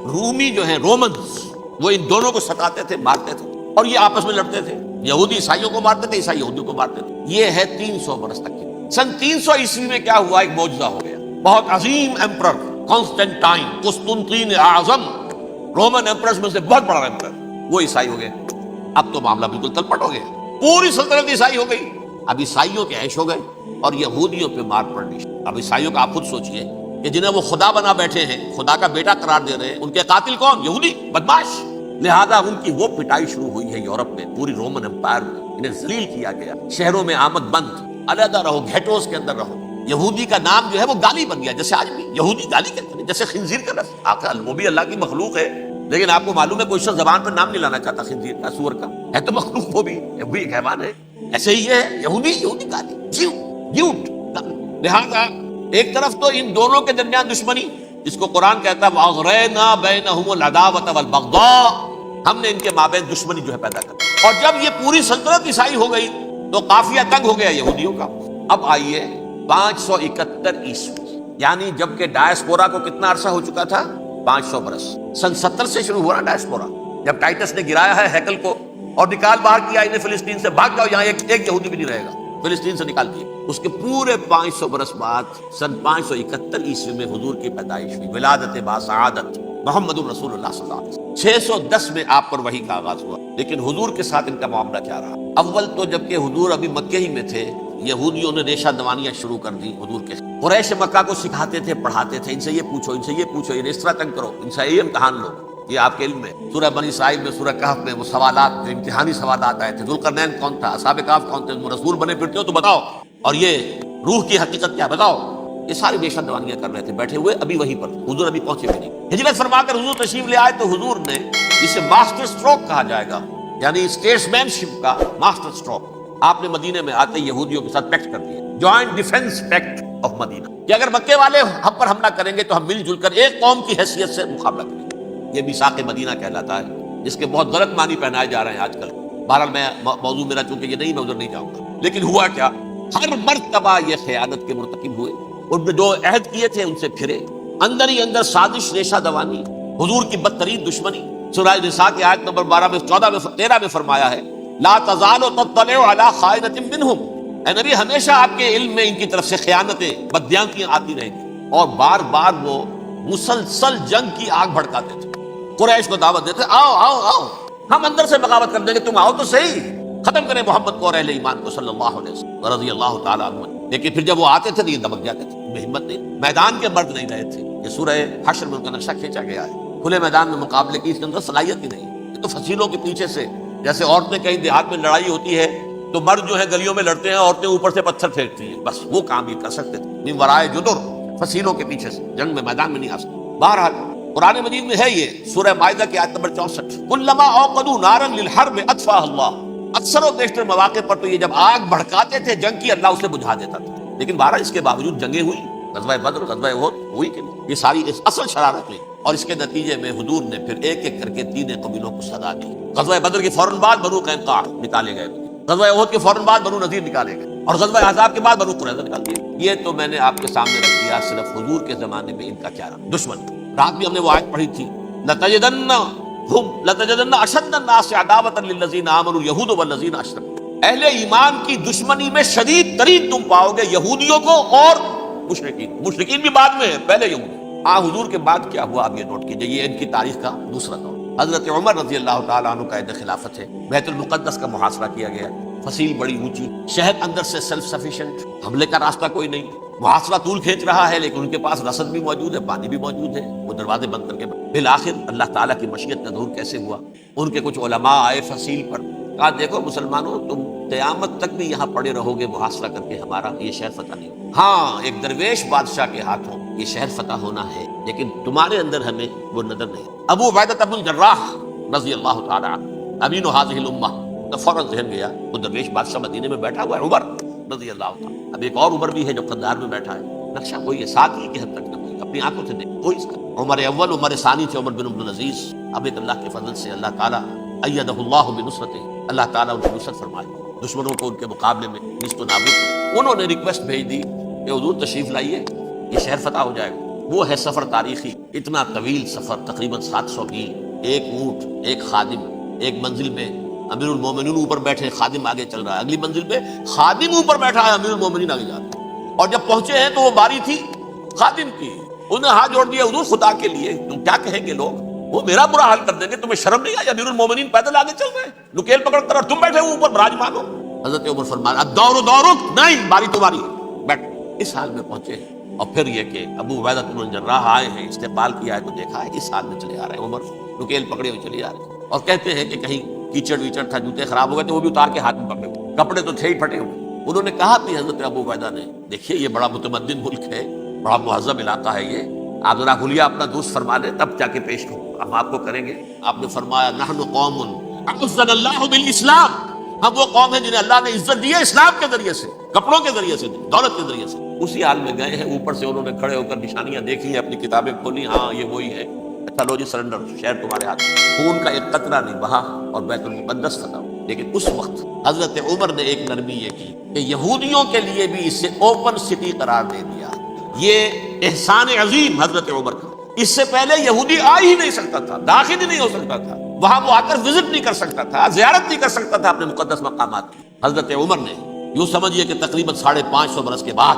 رومی جو ہیں رومنز، وہ ان دونوں کو ستاتے تھے، مارتے تھے، اور یہ آپس میں لڑتے تھے، یہودی عیسائیوں کو مارتے تھے، عیسائی یہودیوں کو مارتے تھے۔ یہ ہے 300 برس تک کی۔ سن 300 عیسوی میں کیا ہوا؟ ایک معجزہ ہو گیا، بہت عظیم ایمپرر کانسٹینٹائن، قسطنطین اعظم، رومن ایمپررز میں سے بہت بڑا ایمپرر، وہ عیسائی ہو گئے۔ اب تو معاملہ بالکل تلپٹ ہو گیا، پوری سلطنت عیسائی ہو گئی۔ اب عیسائیوں کے عیش ہو گئے اور یہودیوں پہ مار پڑنی۔ اب عیسائیوں کا آپ خود سوچئے کہ جنہیں وہ خدا بنا بیٹھے ہیں، خدا کا بیٹا قرار دے رہے ہیں، ان کے قاتل کون؟ یہودی، بدماش۔ لہذا ان کی وہ پٹائی شروع ہوئی ہے یورپ میں، پوری رومن امپائر میں انہیں ذلیل کیا گیا، شہروں میں آمد بند، علیحدہ رہو، گھیٹوز کے اندر رہو۔ یہودی کا نام جو ہے وہ گالی بن گیا، جیسے آج بھی یہودی گالی کہتے ہیں، جیسے خنزیر کا لفظ، آخر وہ بھی اللہ کی مخلوق ہے، لیکن آپ کو معلوم ہے کوئی شخص زبان پر نام نہیں لانا چاہتا خنزیر کا، سور کا، ہے تو مخلوق، وہ بھی ایک حیوان ہے، ایسے ہی ہے یہودی گالی، جیوٹ۔ لہذا ایک طرف تو ان دونوں کے درمیان دشمنی، جس کو قرآن کہتا ہے وَأَغْرَيْنَا بَيْنَهُمُ الْعَدَاوَةَ وَالْبَغْضَاءَ، ہم نے ان کے مابین دشمنی جو ہے پیدا کر دی۔ اور جب یہ پوری سلطنت عیسائی ہو گئی تو قافیہ تنگ ہو گیا یہودیوں کا۔ اب آئیے 571 عیسوی، یعنی جب کہ ڈایاسپورا کو کتنا عرصہ ہو چکا تھا؟ 500 برس۔ سن 70 سے شروع ہوا نا ڈایاسپورا، جب ٹائٹس نے گرایا ہے ہیکل کو اور نکال باہر کیا انہیں فلسطین سے، بھاگ جاؤ، یہاں ایک یہودی بھی نہیں رہے گا، فلسطین سے نکال دیے۔ اس کے پورے 500 برس بعد سن 571 عیسوی میں حضور کی پیدائش ہوئی، ولادت باسعادت محمد الرسول اللہ صلی اللہ علیہ وسلم۔ 610 میں آپ پر وحی کا آغاز ہوا، لیکن حضور کے ساتھ ان کا معاملہ کیا رہا؟ اول تو جبکہ حضور ابھی مکے ہی میں تھے، یہودیوں نے ریشہ دوانیاں شروع کر دی حضور کے، قریش مکہ کو سکھاتے تھے، پڑھاتے تھے، ان سے یہ پوچھو، ان سے یہ پوچھو، انہیں اس طرح تنگ کرو، ان سے یہ امتحان لو، یہ آپ کے علم میں۔ سورہ بنی اسرائیل میں، سورہ کہف میں وہ سوالات، جو امتحانی سوالات آئے تھے، ذوالقرنین کون تھا، اصحاب کہف کون تھے، تم رسول بنے پھرتے ہو تو بتاؤ، اور یہ روح کی حقیقت کیا بتاؤ، یہ ساری ریشہ دوانیاں کر رہے تھے بیٹھے ہوئے، ابھی وہیں پر حضور ابھی پہنچے بھی نہیں۔ ہجرت فرما کر حضور تشریف لے آئے تو حضور نے، اسے ماسٹر سٹروک کہا جائے گا، یعنی اسٹیٹس مین شپ کا ماسٹر سٹروک، آپ نے مدینے میں آتے یہودیوں کے ساتھ پیکٹ کر دیا، جوائنٹ ڈیفنس پیکٹ آف مدینہ، کہ اگر مکے والے ہم پر حملہ کریں گے تو ہم مل جل کر ایک قوم کی حیثیت سے مقابلہ کریں گے۔ یہ میثاق مدینہ کہلاتا ہے، جس کے بہت غلط معنی پہنائے جا رہے ہیں آج کل۔ بہرحال میں موضوع میرا چونکہ یہ نہیں، میں ادھر نہیں جاؤں گا، لیکن ہوا کیا ہر مرتبہ یہ خیانت کے مرتکب ہوئے، ان نے جو عہد کیے تھے ان سے پھرے، اندر ہی اندر سازش ریشہ دوانی، حضور کی بدترین دشمنی۔ سورہ نساء کی آیت نمبر 12 میں 14 میں 13 میں فرمایا ہے لا تزال تطلع علی خائنۃ منہم، اے نبی ہمیشہ آپ کے علم میں ان کی طرف سے خیانتیں، بدیانتیاں آتی رہیں گی۔ اور بار بار وہ مسلسل جنگ کی آگ بھڑکاتے تھے، قریش کو دعوت دیتے آؤ آؤ آؤ ہم اندر سے بغاوت کر دیں گے، تم آؤ تو صحیح، ختم کریں محمد کو اور اہل ایمان کو صلی اللہ علیہ وسلم رضی اللہ تعالیٰ عنہ۔ لیکن پھر جب وہ آتے تھے تو یہ دبک جاتے تھے، بے ہمت نہیں، میدان کے مرد نہیں رہے تھے۔ یہ سورہ حشر میں ان کا نقشہ کھینچا گیا ہے، کھلے میدان میں مقابلے کی اس کے اندر صلاحیت ہی نہیں، یہ تو فصیلوں کے پیچھے سے، جیسے عورتیں کہیں دیہات میں لڑائی ہوتی ہے تو مرد جو ہے گلیوں میں لڑتے ہیں، عورتیں اوپر سے پتھر پھینکتی ہیں، بس وہ کام یہ کر سکتے تھے، من ورائے جدر، فصیلوں کے پیچھے سے، جنگ میں میدان میں نہیں آ سکتے۔ بہرحال قرآن مجید میں ہے یہ سورہ مائدہ کی آیت نمبر 64، کلما اوقدوا نارا للحرب اطفاها اللہ، اکثر و بیشتر مواقع پر تو یہ جب آگ بھڑکاتے تھے جنگ کی، اللہ اسے بجھا دیتا تھا۔ لیکن بہرحال اس کے باوجود جنگیں ہوئی، غزوہ بدر، غزوہ احد ہوئی کہ نہیں، یہ ساری اصل شرارت ہوئی، اور اس کے نتیجے میں حضور نے پھر ایک ایک کر کے 3 قبیلوں کو سزا دی۔ غزوہ بدر کے فوراً بعد بنو قینقاع نکالے گئے، غزوہ احد کے فوراً بعد بنو نذیر نکالے گئے، اور غزوہ احزاب کے بعد بنو قریظہ نکال دیے۔ یہ تو میں نے آپ کے سامنے رکھ دیا صرف حضور کے زمانے میں ان کا کیا رہا دشمن۔ رات بھی ہم نے وہ آیت پڑھی تھی لَتَجِدَنَّ أَشَدَّ النَّاسِ عَدَاوَةً لِلَّذِينَ آمَنُوا الْيَهُودُ وَالَّذِينَ أَشْرَكُوا، اہل ایمان کی دشمنی میں شدید ترین تم پاؤ گے یہودیوں کو اور مشرکین بھی بعد میں ہے، پہلے یہودی۔ حضور کے بعد کیا ہوا آپ یہ نوٹ کیجئے، یہ ان کی تاریخ کا دوسرا دور۔ حضرت عمر رضی اللہ تعالیٰ عنہ قائد خلافت ہے، بیت المقدس کا محاصرہ کیا گیا، فصیل بڑی اونچی، شہر اندر سے سیلف سفیشینٹ، حملے کا راستہ کوئی نہیں، محاصرہ طول کھینچ رہا ہے، لیکن ان کے پاس رسد بھی موجود ہے، پانی بھی موجود ہے، وہ دروازے بند کر کے بالآخر اللہ تعالیٰ کی مشیت کا ظہور کیسے ہوا؟ ان کے کچھ علماء آئے فصیل پر، کہا دیکھو مسلمانوں تم قیامت تک بھی یہاں پڑے رہو گے محاصرہ کر کے، ہمارا یہ شہر فتح نہیں ہوگا۔ ہاں ایک درویش بادشاہ کے ہاتھوں یہ شہر فتح ہونا ہے، لیکن تمہارے اندر ہمیں وہ نظر نہیں۔ ابو عبیدہ بن الجراح رضی اللہ تعالیٰ عنہ امین هذه الامہ، تو فوراً ذہن گیا وہ درویش بادشاہ مدینے میں بیٹھا ہوا ہے عمر رضی اللہ تعالیٰ، اب ایک اور عمر بھی ہے جو قندھار میں بیٹھا ہے، نقشہ کوئی ہے، ساتھ ہی کی حد تک کوئی اپنی آنکھوں سے دیکھ کوئی اس کا۔ عمر اول عمر ثانی تھے عمر بن عبد العزیز، اب ایک اللہ کے فضل سے اللہ تعالیٰ ایدہ اللہ بنصرتہ، اللہ تعالیٰ ان کی نصرت فرمائے، دشمنوں کو ان کے مقابلے میں نیست و نابود کرے۔ انہوں نے ریکویسٹ بھیج دی کہ حضور تشریف لائیے، یہ شہر فتح ہو جائے گا۔ وہ ہے سفر تاریخی، اتنا طویل سفر، تقریباً 700 میل، ایک اونٹ، ایک خادم، ایک منزل میں امیر المومنین اوپر بیٹھے، خادم آگے چل رہا ہے، اگلی منزل پہ خادم اوپر بیٹھا ہے، امیر المومنین آگے جا رہے ہیں۔ اور جب پہنچے ہیں تو وہ باری تھی خادم کی، انہوں نے ہاتھ جوڑ دیا حضور خدا کے لیے تم کیا کہیں گے لوگ، وہ میرا برا حال کر دیں گے، تمہیں شرم نہیں آئی؟ امیر المومنین پیدل آگے چل رہے ہیں نکیل پکڑ کر، اور تم بیٹھے ہو اوپر براجمان ہو۔ حضرت عمر فرمایا الدور دورک، نہیں باری تمہاری، بیٹھ۔ اس حال میں پہنچے ہیں، اور پھر یہ کہ ابو عبیدہ بن الجراح آئے ہیں، استقبال کیا ہے تو دیکھا ہے اس حال میں چلے آ رہے ہیں، عمر نکیل پکڑے ہوئے چلے آ رہے ہیں، اور کہتے ہیں کہ کہیں کیچڑ ویچڑ تھا، جوتے خراب ہو گئے تو وہ بھی اتار کے ہاتھ میں پکڑے ہوئے، کپڑے تو تھے ہی پھٹے ہوئے۔ انہوں نے کہا بھی حضرت ابو عبیدہ نے دیکھیے یہ بڑا متمدن ملک ہے، بڑا مہذب علاقہ ہے، یہ آپ ذرا حلیہ اپنا دوست فرما دیں تب جا کے پیش ہوں، ہم آپ کو کریں گے۔ آپ نے فرمایا نحن قوم اعزنا اللہ بالاسلام، ہم وہ قوم ہیں جنہیں اللہ نے عزت دی ہے اسلام کے ذریعے سے، کپڑوں کے ذریعے سے، دولت کے ذریعے سے۔ اسی حال میں گئے ہیں، اوپر سے انہوں نے کھڑے ہو کر نشانیاں دیکھی ہیں، اپنی کتابیں کھولی، ہاں یہ وہی ہے، اچھا لو جی سرنڈر، شہر تمہارے ہاتھ، خون کا ایک قطرہ نہیں بہا اور بیت المقدس فتح ہوا۔ لیکن اس وقت حضرت عمر نے ایک نرمی یہ کی کہ یہودیوں کے لیے بھی اسے اوپن سٹی قرار دے دیا، یہ احسان عظیم حضرت عمر کا۔ اس سے پہلے یہودی آ ہی نہیں سکتا تھا، داخل ہی نہیں ہو سکتا تھا، وہاں وہ آ کر وزٹ نہیں کر سکتا تھا، زیارت نہیں کر سکتا تھا اپنے مقدس مقامات کی۔ حضرت عمر نے یوں سمجھیے کہ تقریباً 550 برس کے بعد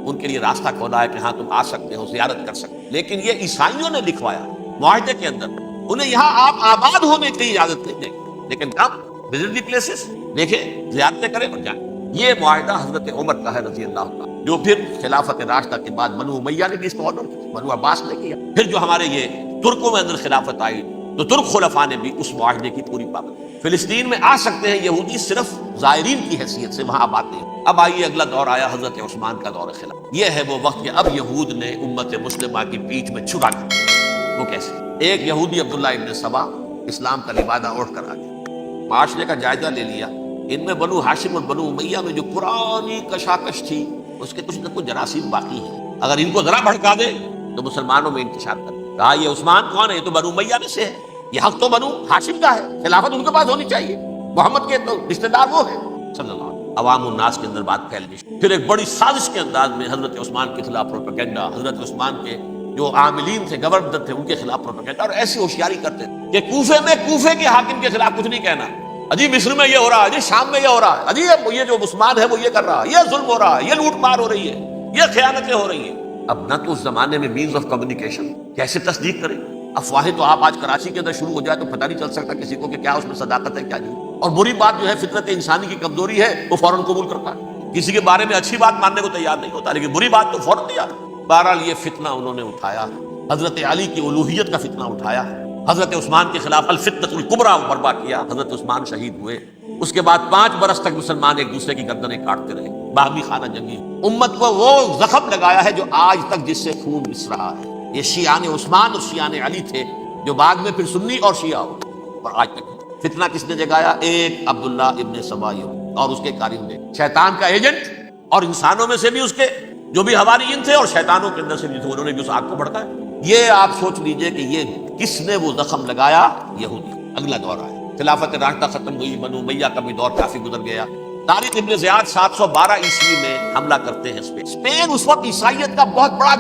ان کے لیے راستہ کھولا ہے کہ ہاں تم آ سکتے ہو، زیارت کر سکتے ہو۔ لیکن یہ عیسائیوں نے لکھوایا معاہدے کے اندر، انہیں یہاں آپ آباد ہونے کی اجازت نہیں دیں گے، لیکن کب وزٹ دی پلیسز، دیکھیں زیارتیں کریں اور جائیں۔ یہ معاہدہ حضرت عمر کا ہے رضی اللہ عنہ، جو پھر خلافت راشدہ کے بعد بنو امیہ نے بھی اس کو آنر کیا، بنو عباس نے کیا، پھر جو ہمارے یہ ترکوں میں اندر خلافت آئی تو ترک خلفاء نے بھی اس معاہدے کی پوری پابندی۔ فلسطین میں آ سکتے ہیں یہودی صرف زائرین کی حیثیت سے، وہاں آباد نہیں۔ اب آئیے اگلا دور آیا حضرت عثمان کا دور خلافت۔ یہ ہے وہ وقت کہ اب یہود نے امت مسلمہ کی پیٹھ میں چھرا کر، وہ کیسے؟ ایک یہودی عبداللہ ابن سبا اسلام کا لبادہ اوڑھ کر آ گیا، معاشرے کا جائزہ لے لیا، ان میں بنو ہاشم اور بنو امیہ میں جو پرانی کشاکش تھی اس کے کچھ نہ کچھ جراثیم باقی ہیں، اگر ان کو ذرا بھڑکا دے تو مسلمانوں میں انتشار کر۔ کہا یہ عثمان کون ہے؟ یہ تو بنو امیہ میں سے ہے، یہ حق تو بنو ہاشم کا ہے، خلافت ان کے پاس ہونی چاہیے، محمد کے تو رشتہ دار وہ ہے صلی اللہ علیہ وسلم۔ عوام الناس کے اندر بات پھیل گئی۔ پھر ایک بڑی سازش کے انداز میں حضرت عثمان کے خلاف پروپیگنڈا، حضرت عثمان کے جو عاملین تھے، گورنر تھے، ان کے خلاف پروپیگنڈا، اور ایسی ہوشیاری کرتے تھے کہ کوفے میں کوفے کے حاکم کے خلاف کچھ نہیں کہنا، اجی مصر میں یہ ہو رہا ہے، اجی شام میں یہ ہو رہا ہے، اجی یہ جو عثمان ہے وہ یہ کر رہا ہے، یہ ظلم ہو رہا ہے، یہ لوٹ مار ہو رہی ہے، یہ خیانتیں ہو رہی ہیں۔ اب نہ تو اس زمانے میں مینز آف کمیونیکیشن، کیسے تصدیق کریں؟ افواہیں تو آپ آج کراچی کے اندر شروع ہو جائے تو پتہ نہیں چل سکتا کسی کو کہ کیا اس میں صداقت ہے کیا نہیں، اور بری بات جو ہے فطرت انسانی کی کمزوری ہے وہ فوراً قبول کرتا ہے، کسی کے بارے میں اچھی بات ماننے کو تیار نہیں ہوتا لیکن بری بات تو فوراً تیار۔ بہرحال یہ فتنہ انہوں نے اٹھایا، حضرت علی کی الوہیت کا فتنہ اٹھایا، حضرت عثمان کے خلاف الفتنۃ الکبریٰ برپا کیا، حضرت عثمان شہید ہوئے۔ اس کے بعد 5 برس تک مسلمان ایک دوسرے کی گردنیں کاٹتے رہے، باہمی خانہ جنگی، امت کو وہ زخم لگایا ہے جو آج تک جس سے خون رس رہا ہے۔ یہ شیعان عثمان اور شیعان علی تھے جو بعد میں پھر سنی اور شیعہ ہو، اور آج تک فتنہ کس نے جگایا؟ ایک عبداللہ ابن سبا اور اس کے قارئ نے، شیطان کا ایجنٹ، اور انسانوں میں سے بھی اس کے جو بھی حواریین تھے اور شیطانوں کے اندر سے بھی تھے، انہوں نے بھی اس آگ کو بھڑکایا۔ یہ آپ سوچ لیجئے کہ یہ کس نے وہ زخم لگایا؟ یہودی۔ اگلا دور آیا، خلافت راشدہ ختم ہوئی، بنو امیہ کا بھی دور کافی گزر گیا۔ طارق ابن زیاد 712 عیسوی میں حملہ کرتے ہیں اسپین اس وقت عیسائیت کا بہت بڑا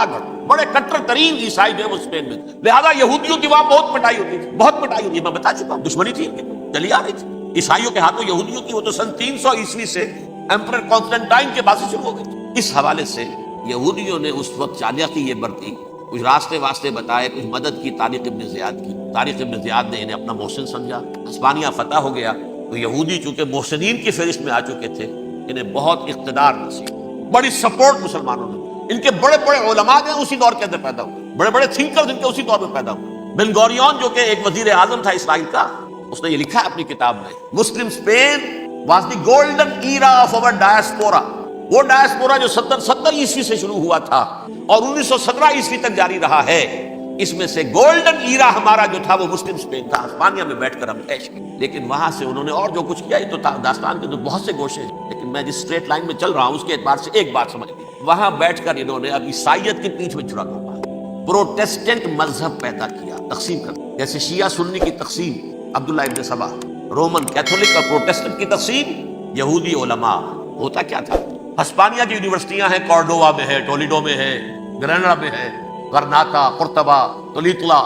گڑھ، بڑے کٹر ترین عیسائی جو ہے وہ اسپین میں، لہذا یہودیوں کی وہاں بہت پٹائی ہوتی تھی، بہت پٹائی ہوتی ہے، میں بتا چکا ہوں، دشمنی تھی ان کی چلی آ رہی تھی عیسائیوں کے ہاتھوں یہودیوں کی، وہ تو سن 300 عیسوی سے ایمپرر کانسٹنٹائن کے بعد سے شروع ہو گئی تھی۔ اس حوالے سے یہودیوں نے اس وقت چالاکی یہ برتی، کچھ راستے واسطے بتائے، کچھ مدد کی طارق ابن زیاد کی۔ طارق ابن زیاد نے انہیں اپنا محسن سمجھا، ہسپانیہ فتح ہو گیا تو یہودی چونکہ محسنین کی فہرست میں آ چکے تھے، انہیں بہت اقتدار نصیب، بڑی سپورٹ مسلمانوں نے، ان کے بڑے بڑے علماء جو ہیں اسی دور کے اندر پیدا ہوئے، بڑے بڑے تھنکرز ان کے اسی دور میں پیدا ہوئے۔ بن گوریون جو کہ ایک وزیر اعظم تھا اسرائیل کا، اس نے یہ لکھا ہے اپنی کتاب میں، Muslim Spain was the golden era of اور ڈائسپورا، وہ ڈائسپورا جو 70 عیسوی سے شروع ہوا تھا اور 1917 عیسوی تک جاری رہا ہے، اس میں سے گولڈن ایرا ہمارا جو تھا وہ مسلم اسپین تھا، ہسپانیہ میں بیٹھ کر ہم عیش کی۔ لیکن وہاں سے انہوں نے اور جو کچھ کیا، یہ تو داستان کے تو بہت سے گوشے ہیں، لیکن میں جس اسٹریٹ لائن میں چل رہا ہوں اس کے اعتبار سے ایک بات سمجھ گئی، وہاں بیٹھ کر انہوں نے اب عیسائیت کی پیٹھ میں چھڑا ہوگا، پروٹیسٹنٹ مذہب پیدا کیا، تقسیم کر، جیسے شیعہ سنی کی تقسیم عبداللہ ابن سبا، رومن کیتھولک اور پروٹیسٹنٹ کی تقسیم یہودی علماء۔ ہوتا کیا تھا؟ ہسپانیہ کی یونیورسٹیاں ہیں، کورڈووا میں ہے، ٹولیڈو میں ہے، گریناڈا میں ہے، غرناطہ، قرطبہ، تولیتلا،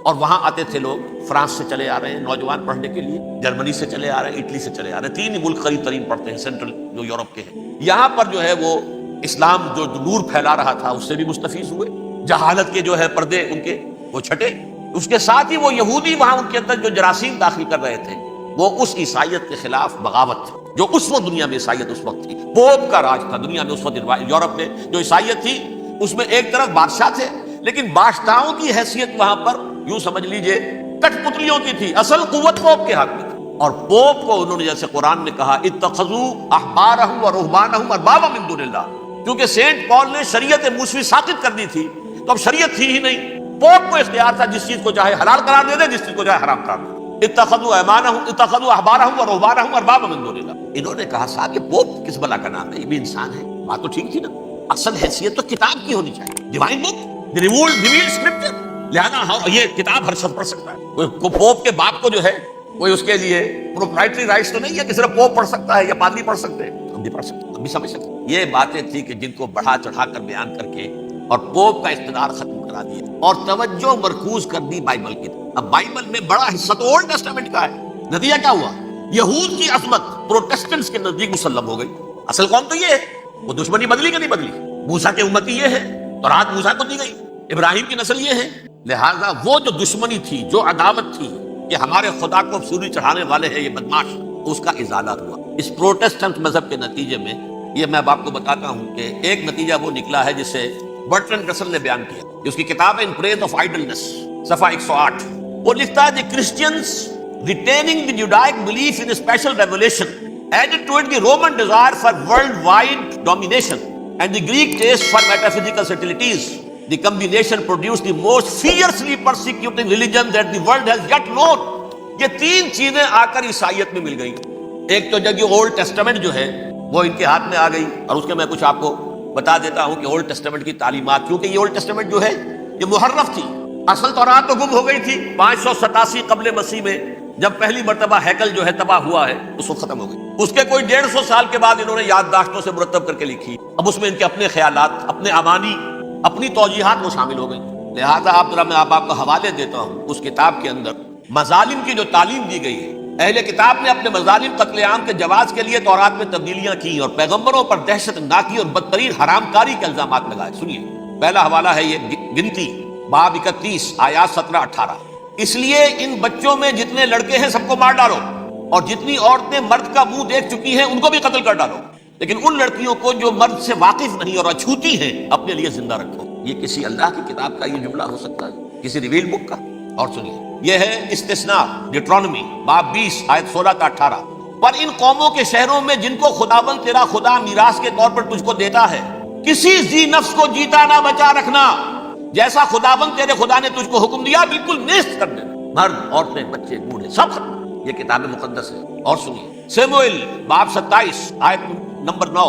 اور وہاں آتے تھے لوگ، فرانس سے چلے آ رہے ہیں نوجوان پڑھنے کے لیے، جرمنی سے چلے آ رہے ہیں، اٹلی سے چلے آ رہے ہیں، 3 ہی ملک قریب ترین پڑھتے ہیں سینٹرل جو یورپ کے ہیں۔ یہاں پر جو ہے وہ اسلام جو نور پھیلا رہا تھا اس سے بھی مستفیض ہوئے، جہالت کے جو ہے پردے ان کے وہ چھٹے، اس کے ساتھ ہی وہ یہودی وہاں ان کے اندر جو جراثیم داخل کر رہے تھے وہ اس عیسائیت کے خلاف بغاوت تھی جو اس وقت دنیا میں عیسائیت اس وقت تھی، پوپ کا راج تھا دنیا میں اس وقت، یورپ میں جو عیسائیت تھی اس میں ایک طرف بادشاہ تھے لیکن بادشاہوں کی حیثیت وہاں پر یوں سمجھ لیجئے کٹ پتلیوں کی تھی، اصل قوت پوپ کے ہاتھ میں تھی، اور پوپ کو انہوں نے جیسے قرآن میں کہا اتخذوا احبارهم ورهبانهم اربابا من دون اللہ، کیونکہ سینٹ پال نے شریعت موسوی ساقط کر دی تھی تو اب شریعت تھی ہی نہیں، پوپ کو اختیار تھا جس چیز کو چاہے حلال قرار دے دے، جس چیز کو چاہے حرام قرار دے دے۔ اتخذوا احبارهم ورهبانهم اربابا من دون اللہ، انہوں نے کہا صاحب یہ پوپ کس بلا کا نام ہے، یہ بھی انسان ہے، بات تو ٹھیک تھی نا، اصل حیثیت تو کتاب کی ہونی چاہیے، ڈیوائن بک، ریویلڈ اسکرپچر، لہذا یہ کتاب ہر شخص پڑھ سکتا ہے، کوئی پوپ کے باپ کو جو ہے کوئی اس کے لیے پروپرائٹری رائٹس تو نہیں ہے کہ صرف پوپ پڑھ سکتا ہے یا پادری پڑھ سکتے ہیں، ہم بھی پڑھ سکتے ہیں، ہم بھی سمجھ سکتے ہیں۔ یہ باتیں تھی کہ جن کو بڑھا چڑھا کر بیان کر کے اور پوپ کا اقتدار ختم کرا دیا اور توجہ مرکوز کر دی بائبل کی۔ اب بائبل میں بڑا حصہ تو اولڈ ٹیسٹامنٹ کا ہے، نتیجہ کیا ہوا؟ یہود کی عظمت پروٹیسٹنٹس کے نزدیک مسلم ہو گئی، اصل قوم تو یہ ہے، وہ دشمنی بدلی کہ نہیں بدلی، موسیٰ کے امتی یہ ہے، تورات موسیٰ کو دی گئی، ابراہیم کی نسل یہ ہے، لہذا وہ جو دشمنی تھی، جو عداوت تھی کہ ہمارے خدا کو سوری چڑھانے والے ہیں یہ بدماش، اس کا ازالہ ہوا اس پروٹیسٹنٹ مذہب کے نتیجے میں۔ یہ میں آپ کو بتاتا ہوں کہ ایک نتیجہ وہ نکلا ہے جسے برٹرنڈ رسل نے بیان کیا، جس کی کتاب ہے ان پریز آف آئیڈلنس، صفحہ 108، وہ لکھتا ہے دی Christians retaining the Judaic belief in a special revelation added to it the Roman desire for worldwide domination and the Greek taste for metaphysical subtleties. The combination produced the most fiercely persecuting religion that the world has yet known. یہ 3 چیزیں آ کر عیسائیت میں مل گئی، ایک تو جب یہ اولڈ ٹیسٹمنٹ جو ہے وہ ان کے ہاتھ میں آ گئی، اور اس کے میں کچھ آپ کو بتا دیتا ہوں کہ اولڈ ٹیسٹمنٹ کی تعلیمات، کیونکہ یہ اولڈ ٹیسٹمنٹ جو ہے یہ محرف تھی، اصل تورات تو گم ہو گئی تھی 587 قبل مسیح میں جب پہلی مرتبہ ہیکل جو ہے تباہ ہوا ہے اس وقت ختم ہو گئی. اس کے کوئی 150 سال کے بعد انہوں نے یادداشتوں سے مرتب کر کے لکھی. اب اس میں ان کے اپنے خیالات، اپنے امانی، اپنی توجیحات وہ شامل ہو گئی. لہٰذا آپ ذرا میں آپ کو حوالے دیتا ہوں اس کتاب کے اندر مظالم کی جو تعلیم دی گئی ہے. اہل کتاب نے اپنے مظالم قتل عام کے جواز کے لیے تورات میں تبدیلیاں کی اور پیغمبروں پر دہشت ناکی اور بدترین حرام کاری کے الزامات لگائے. سنیے پہلا حوالہ ہے یہ گنتی باب 31 آیات 17-18. اس لیے ان بچوں میں جتنے لڑکے ہیں سب کو مار ڈالو اور جتنی عورتیں مرد کا منہ دیکھ چکی ہیں ان کو بھی قتل کر ڈالو، لیکن ان لڑکیوں کو جو مرد سے واقف نہیں اور اچھوتی ہیں اپنے لیے زندہ رکھو. یہ کسی اللہ کی کتاب کا یہ جملہ ہو سکتا ہے؟ کسی ریویل بک کا؟ اور سنیے یہ ہے استثناء ڈیٹرانومی باب 20 آیت 16-18. پر ان قوموں کے شہروں میں جن کو خداوند تیرا خدا میراث کے طور پر تجھ کو دیتا ہے کسی ذی نفس کو جیتا نہ بچا رکھنا، جیسا خداوند تیرے خدا نے تجھ کو حکم دیا بالکل نیست کر دینا. مرد، عورتیں، بچے، بوڑھے سب ختم. یہ کتاب مقدس ہے. اور سنیے سموئیل باب 27 آیت نمبر 9.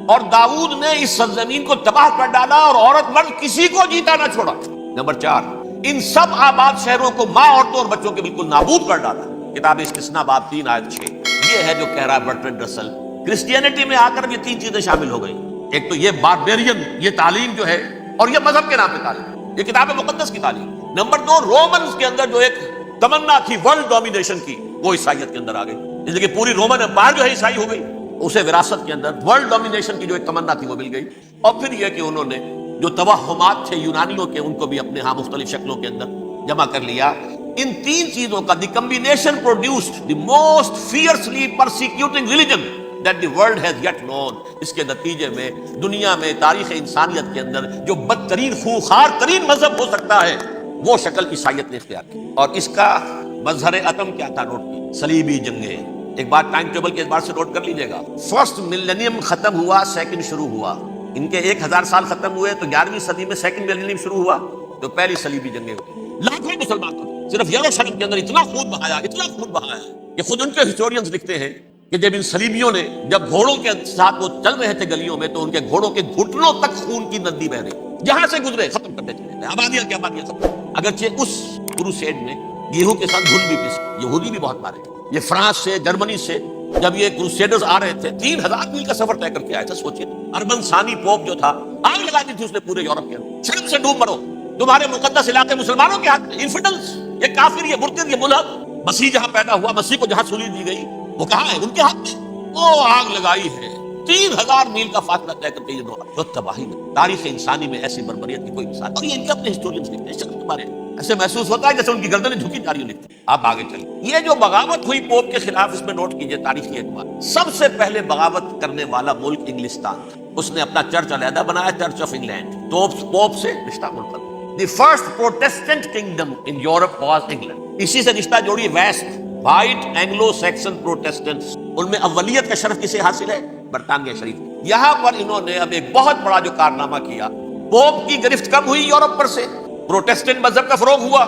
اور داؤد نے اس سرزمین کو تباہ کر ڈالا اور عورت مرد کسی کو جیتا نہ چھوڑا. نمبر 4 ان سب آباد شہروں کو ماں، عورتوں اور بچوں کے بالکل نابود کر ڈالا. کتاب استثناء باب 3 آیت 6. یہ ہے جو کہہ رہا ہے برٹرینڈ رسل. کرسچینٹی میں آ کر یہ 3 چیزیں شامل ہو گئی. ایک تو یہ باربیرین یہ تعلیم جو ہے، اور یہ مذہب کے نام پہ تعلیم، یہ کتاب مقدس کی تعلیم. نمبر 2 رومنز کے اندر جو ایک تمنا تھی ورلڈ ڈومینیشن کی، وہ عیسائیت کے اندر آ گئی. اس لیے کہ پوری رومن امپائر جو ہے عیسائی ہو گئی. اسے وراثت کے اندر ورلڈ ڈومینیشن کی جو ایک تمنا تھی وہ مل گئی. اور پھر یہ کہ انہوں نے جو توہمات تھے یونانیوں کے ان کو بھی اپنے ہاں مختلف شکلوں کے اندر جمع کر لیا. ان 3 چیزوں کا the combination produced the most fiercely persecuting religion that the world has yet known. اس کے نتیجے میں دنیا میں تاریخ انسانیت کے اندر جو بدترین خوخار ترین مذہب ہو سکتا ہے وہ شکل عیسائیت نے اختیار کی. اور اس کا مظہر عتم کیا تھا؟ نوٹ کی صلیبی جنگیں. ایک بات ٹائم ٹیبل کے اعتبار سے نوٹ کر لیجیے گا. فرسٹ ملینیم ختم ہوا، سیکنڈ شروع ہوا. ان کے 1000 سال ختم ہوئے تو 11ویں صدی میں سیکنڈ ملینیم شروع ہوا تو پہلی صلیبی جنگیں ہوئی. لاکھوں مسلمان صرف یروشلم کے اندر اتنا خون بہایا کہ خود ان کے ہسٹورینز لکھتے ہیں کہ جب ان صلیبیوں نے جب گھوڑوں کے ساتھ وہ چل رہے تھے گلیوں میں تو ان کے گھوڑوں کے گھٹنوں تک خون کی ندی بہ رہی. جہاں سے گزرے ختم کرتے چلے، آبادیاں کی آبادیاں ختم. اگرچہ اس کروسیڈ میں گیہوں کے ساتھ گھن بھی پسی، یہودی بھی بہت مارے. یہ فرانس سے، جرمنی سے جب یہ کروسیڈرز آ رہے تھے 3000 میل کا سفر طے کر کے آئے تھے. سوچیے اربن ثانی پوپ جو تھا آگ لگا دی تھی اس نے پورے یورپ کے اندر. شرم سے ڈوب مرو، تمہارے مقدس علاقے مسلمانوں کے ہاتھ میں. انفیڈلز، یہ کافر، یہ مرتد، یہ ملحد. مسیح جہاں پیدا ہوا، مسیح کو جہاں سولی دی گئی وہ کہاں ہے؟ ان کے ہاتھ میں. وہ آگ لگائی ہے 3000 میل کا فاصلہ طے کر کے. یہ جو تباہی میں تاریخ انسانی میں ایسی بربریت کی کوئی مثال. اور یہ ان کے اپنے ہسٹورینز لکھتے ہیں شکل کے بارے میں. ایسے محسوس ہوتا ہے جیسے ان کی گردنیں جھکی جا رہی لکھتے ہیں. آپ آگے چلیں. یہ جو بغاوت ہوئی پوپ کے خلاف، اس میں نوٹ کیجئے تاریخی اعتبار سب سے پہلے بغاوت کرنے والا ملک انگلستان تھا. اس نے اپنا چرچ علیحدہ بنایا، چرچ آف انگلینڈ. تو پوپ سے رشتہ منقطع. The first Protestant kingdom in Europe was England. اسی سے رشتہ جوڑی west white Anglo Saxon Protestants. ان میں اولیت کا شرف کسے حاصل ہے؟ برطانیہ شریف. یہاں پر انہوں نے اب ایک بہت بڑا جو کارنامہ کیا. پوپ کی گرفت کم ہوئی یورپ پر سے، پروٹیسٹنٹ مذہب کا فروغ ہوا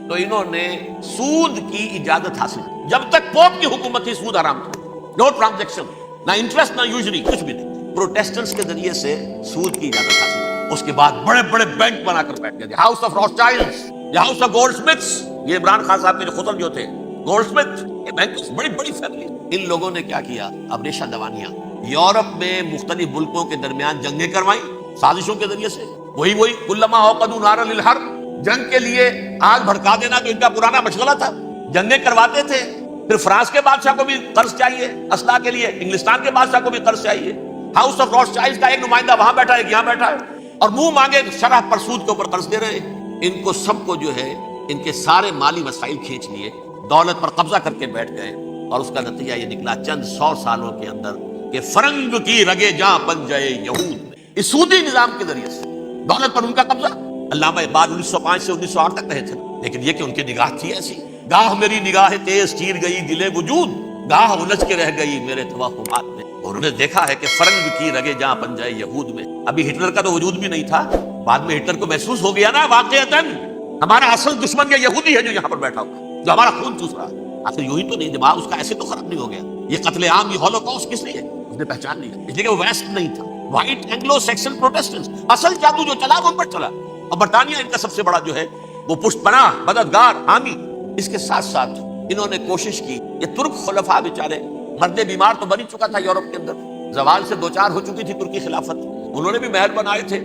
تو انہوں نے سود کی اجازت حاصل کی. جب تک پوپ کی حکومت تھی سود حرام تھا. نو ٹرانزیکشن، نہ انٹرسٹ، نہ یوزری، کچھ بھی نہیں. پروٹیسٹنٹس کے ذریعے سے سود کی اجازت حاصل کی. اس کے بعد بڑے بڑے بینک بنا کر بیٹھ گئے. House of Rothschilds, house of goldsmiths. یہ عمران خان صاحب کے جو خطر جو تھے گولڈ سمتھ، یہ بینکرز، بڑی بڑی فیملی. ان لوگوں نے کیا کیا؟ اب ریشہ دوانیاں. یورپ میں مختلف ملکوں کے درمیان جنگیں کروائیں سازشوں کے ذریعے سے. وہی کلما اوقدوا نارا للحرب، جنگ کے لیے آگ بھڑکا دینا جو ان کا پرانا مشغلہ تھا. جنگیں کرواتے تھے. پھر فرانس کے بادشاہ کو بھی قرض چاہیے اسلحہ کے لیے، انگلستان کے بادشاہ کو بھی قرض چاہیے. ہاؤس آف روتھشائلڈز کا ایک نمائندہ وہاں بیٹھا ہے، ایک یہاں بیٹھا ہے، اور منہ مانگے شرح پر سود کے اوپر قرض دے رہے ہیں. ان کو سب کو جو ہے ان کے سارے مالی وسائل کھینچ لیے، دولت پر قبضہ کر کے بیٹھ گئے. اور اس کا نتیجہ یہ نکلا چند 100 سالوں کے اندر کہ فرنگ کی رگے جاں بن جائے یہود میں. اس سودی نظام کے ذریعے سے دولت پر ان کا قبضہ. علامہ اقبال 1905 سے 1908 تک رہے تھے، لیکن یہ کہ ان کی نگاہ تھی ایسی. گاہ میری نگاہ تیز چیر گئی دل وجود، گاہ الجھ کے رہ گئی میرے توہمات میں. اور انہوں نے دیکھا ہے کہ فرنگ کی رگے جاں بن جائے یہود میں. ابھی ہٹلر کا تو وجود بھی نہیں تھا، بعد میں ہٹلر کو محسوس ہو گیا نا واقعتاً ہمارا اصل دشمن یہ یہودی ہے جو یہاں پر بیٹھا ہوا، جو ہمارا خون چوس رہا ہے. آخر یوں ہی تو نہیں، دماغ اس کا ایسے تو خراب نہیں ہو گیا. یہ قتل عام، یہ ہولوکاسٹ کس لیے؟ اس نے پہچان لیا، اس لیے کہ وہ ویسٹ نہیں تھا، وائٹ اینگلو سیکسن پروٹیسٹنٹس. اصل جادو جو چلا وہ ان پر چلا، اور برطانیہ ان کا سب سے بڑا جو ہے وہ پشت پناہ، مددگار، حامی. اس کے ساتھ ساتھ انہوں نے کوشش کی، یہ ترک خلفاء بیچارے، مرد بیمار تو بن ہی چکا تھا یورپ کے اندر، زوال سے دوچار ہو چکی تھی ترکی خلافت، انہوں نے بھی محل بنائے تھے،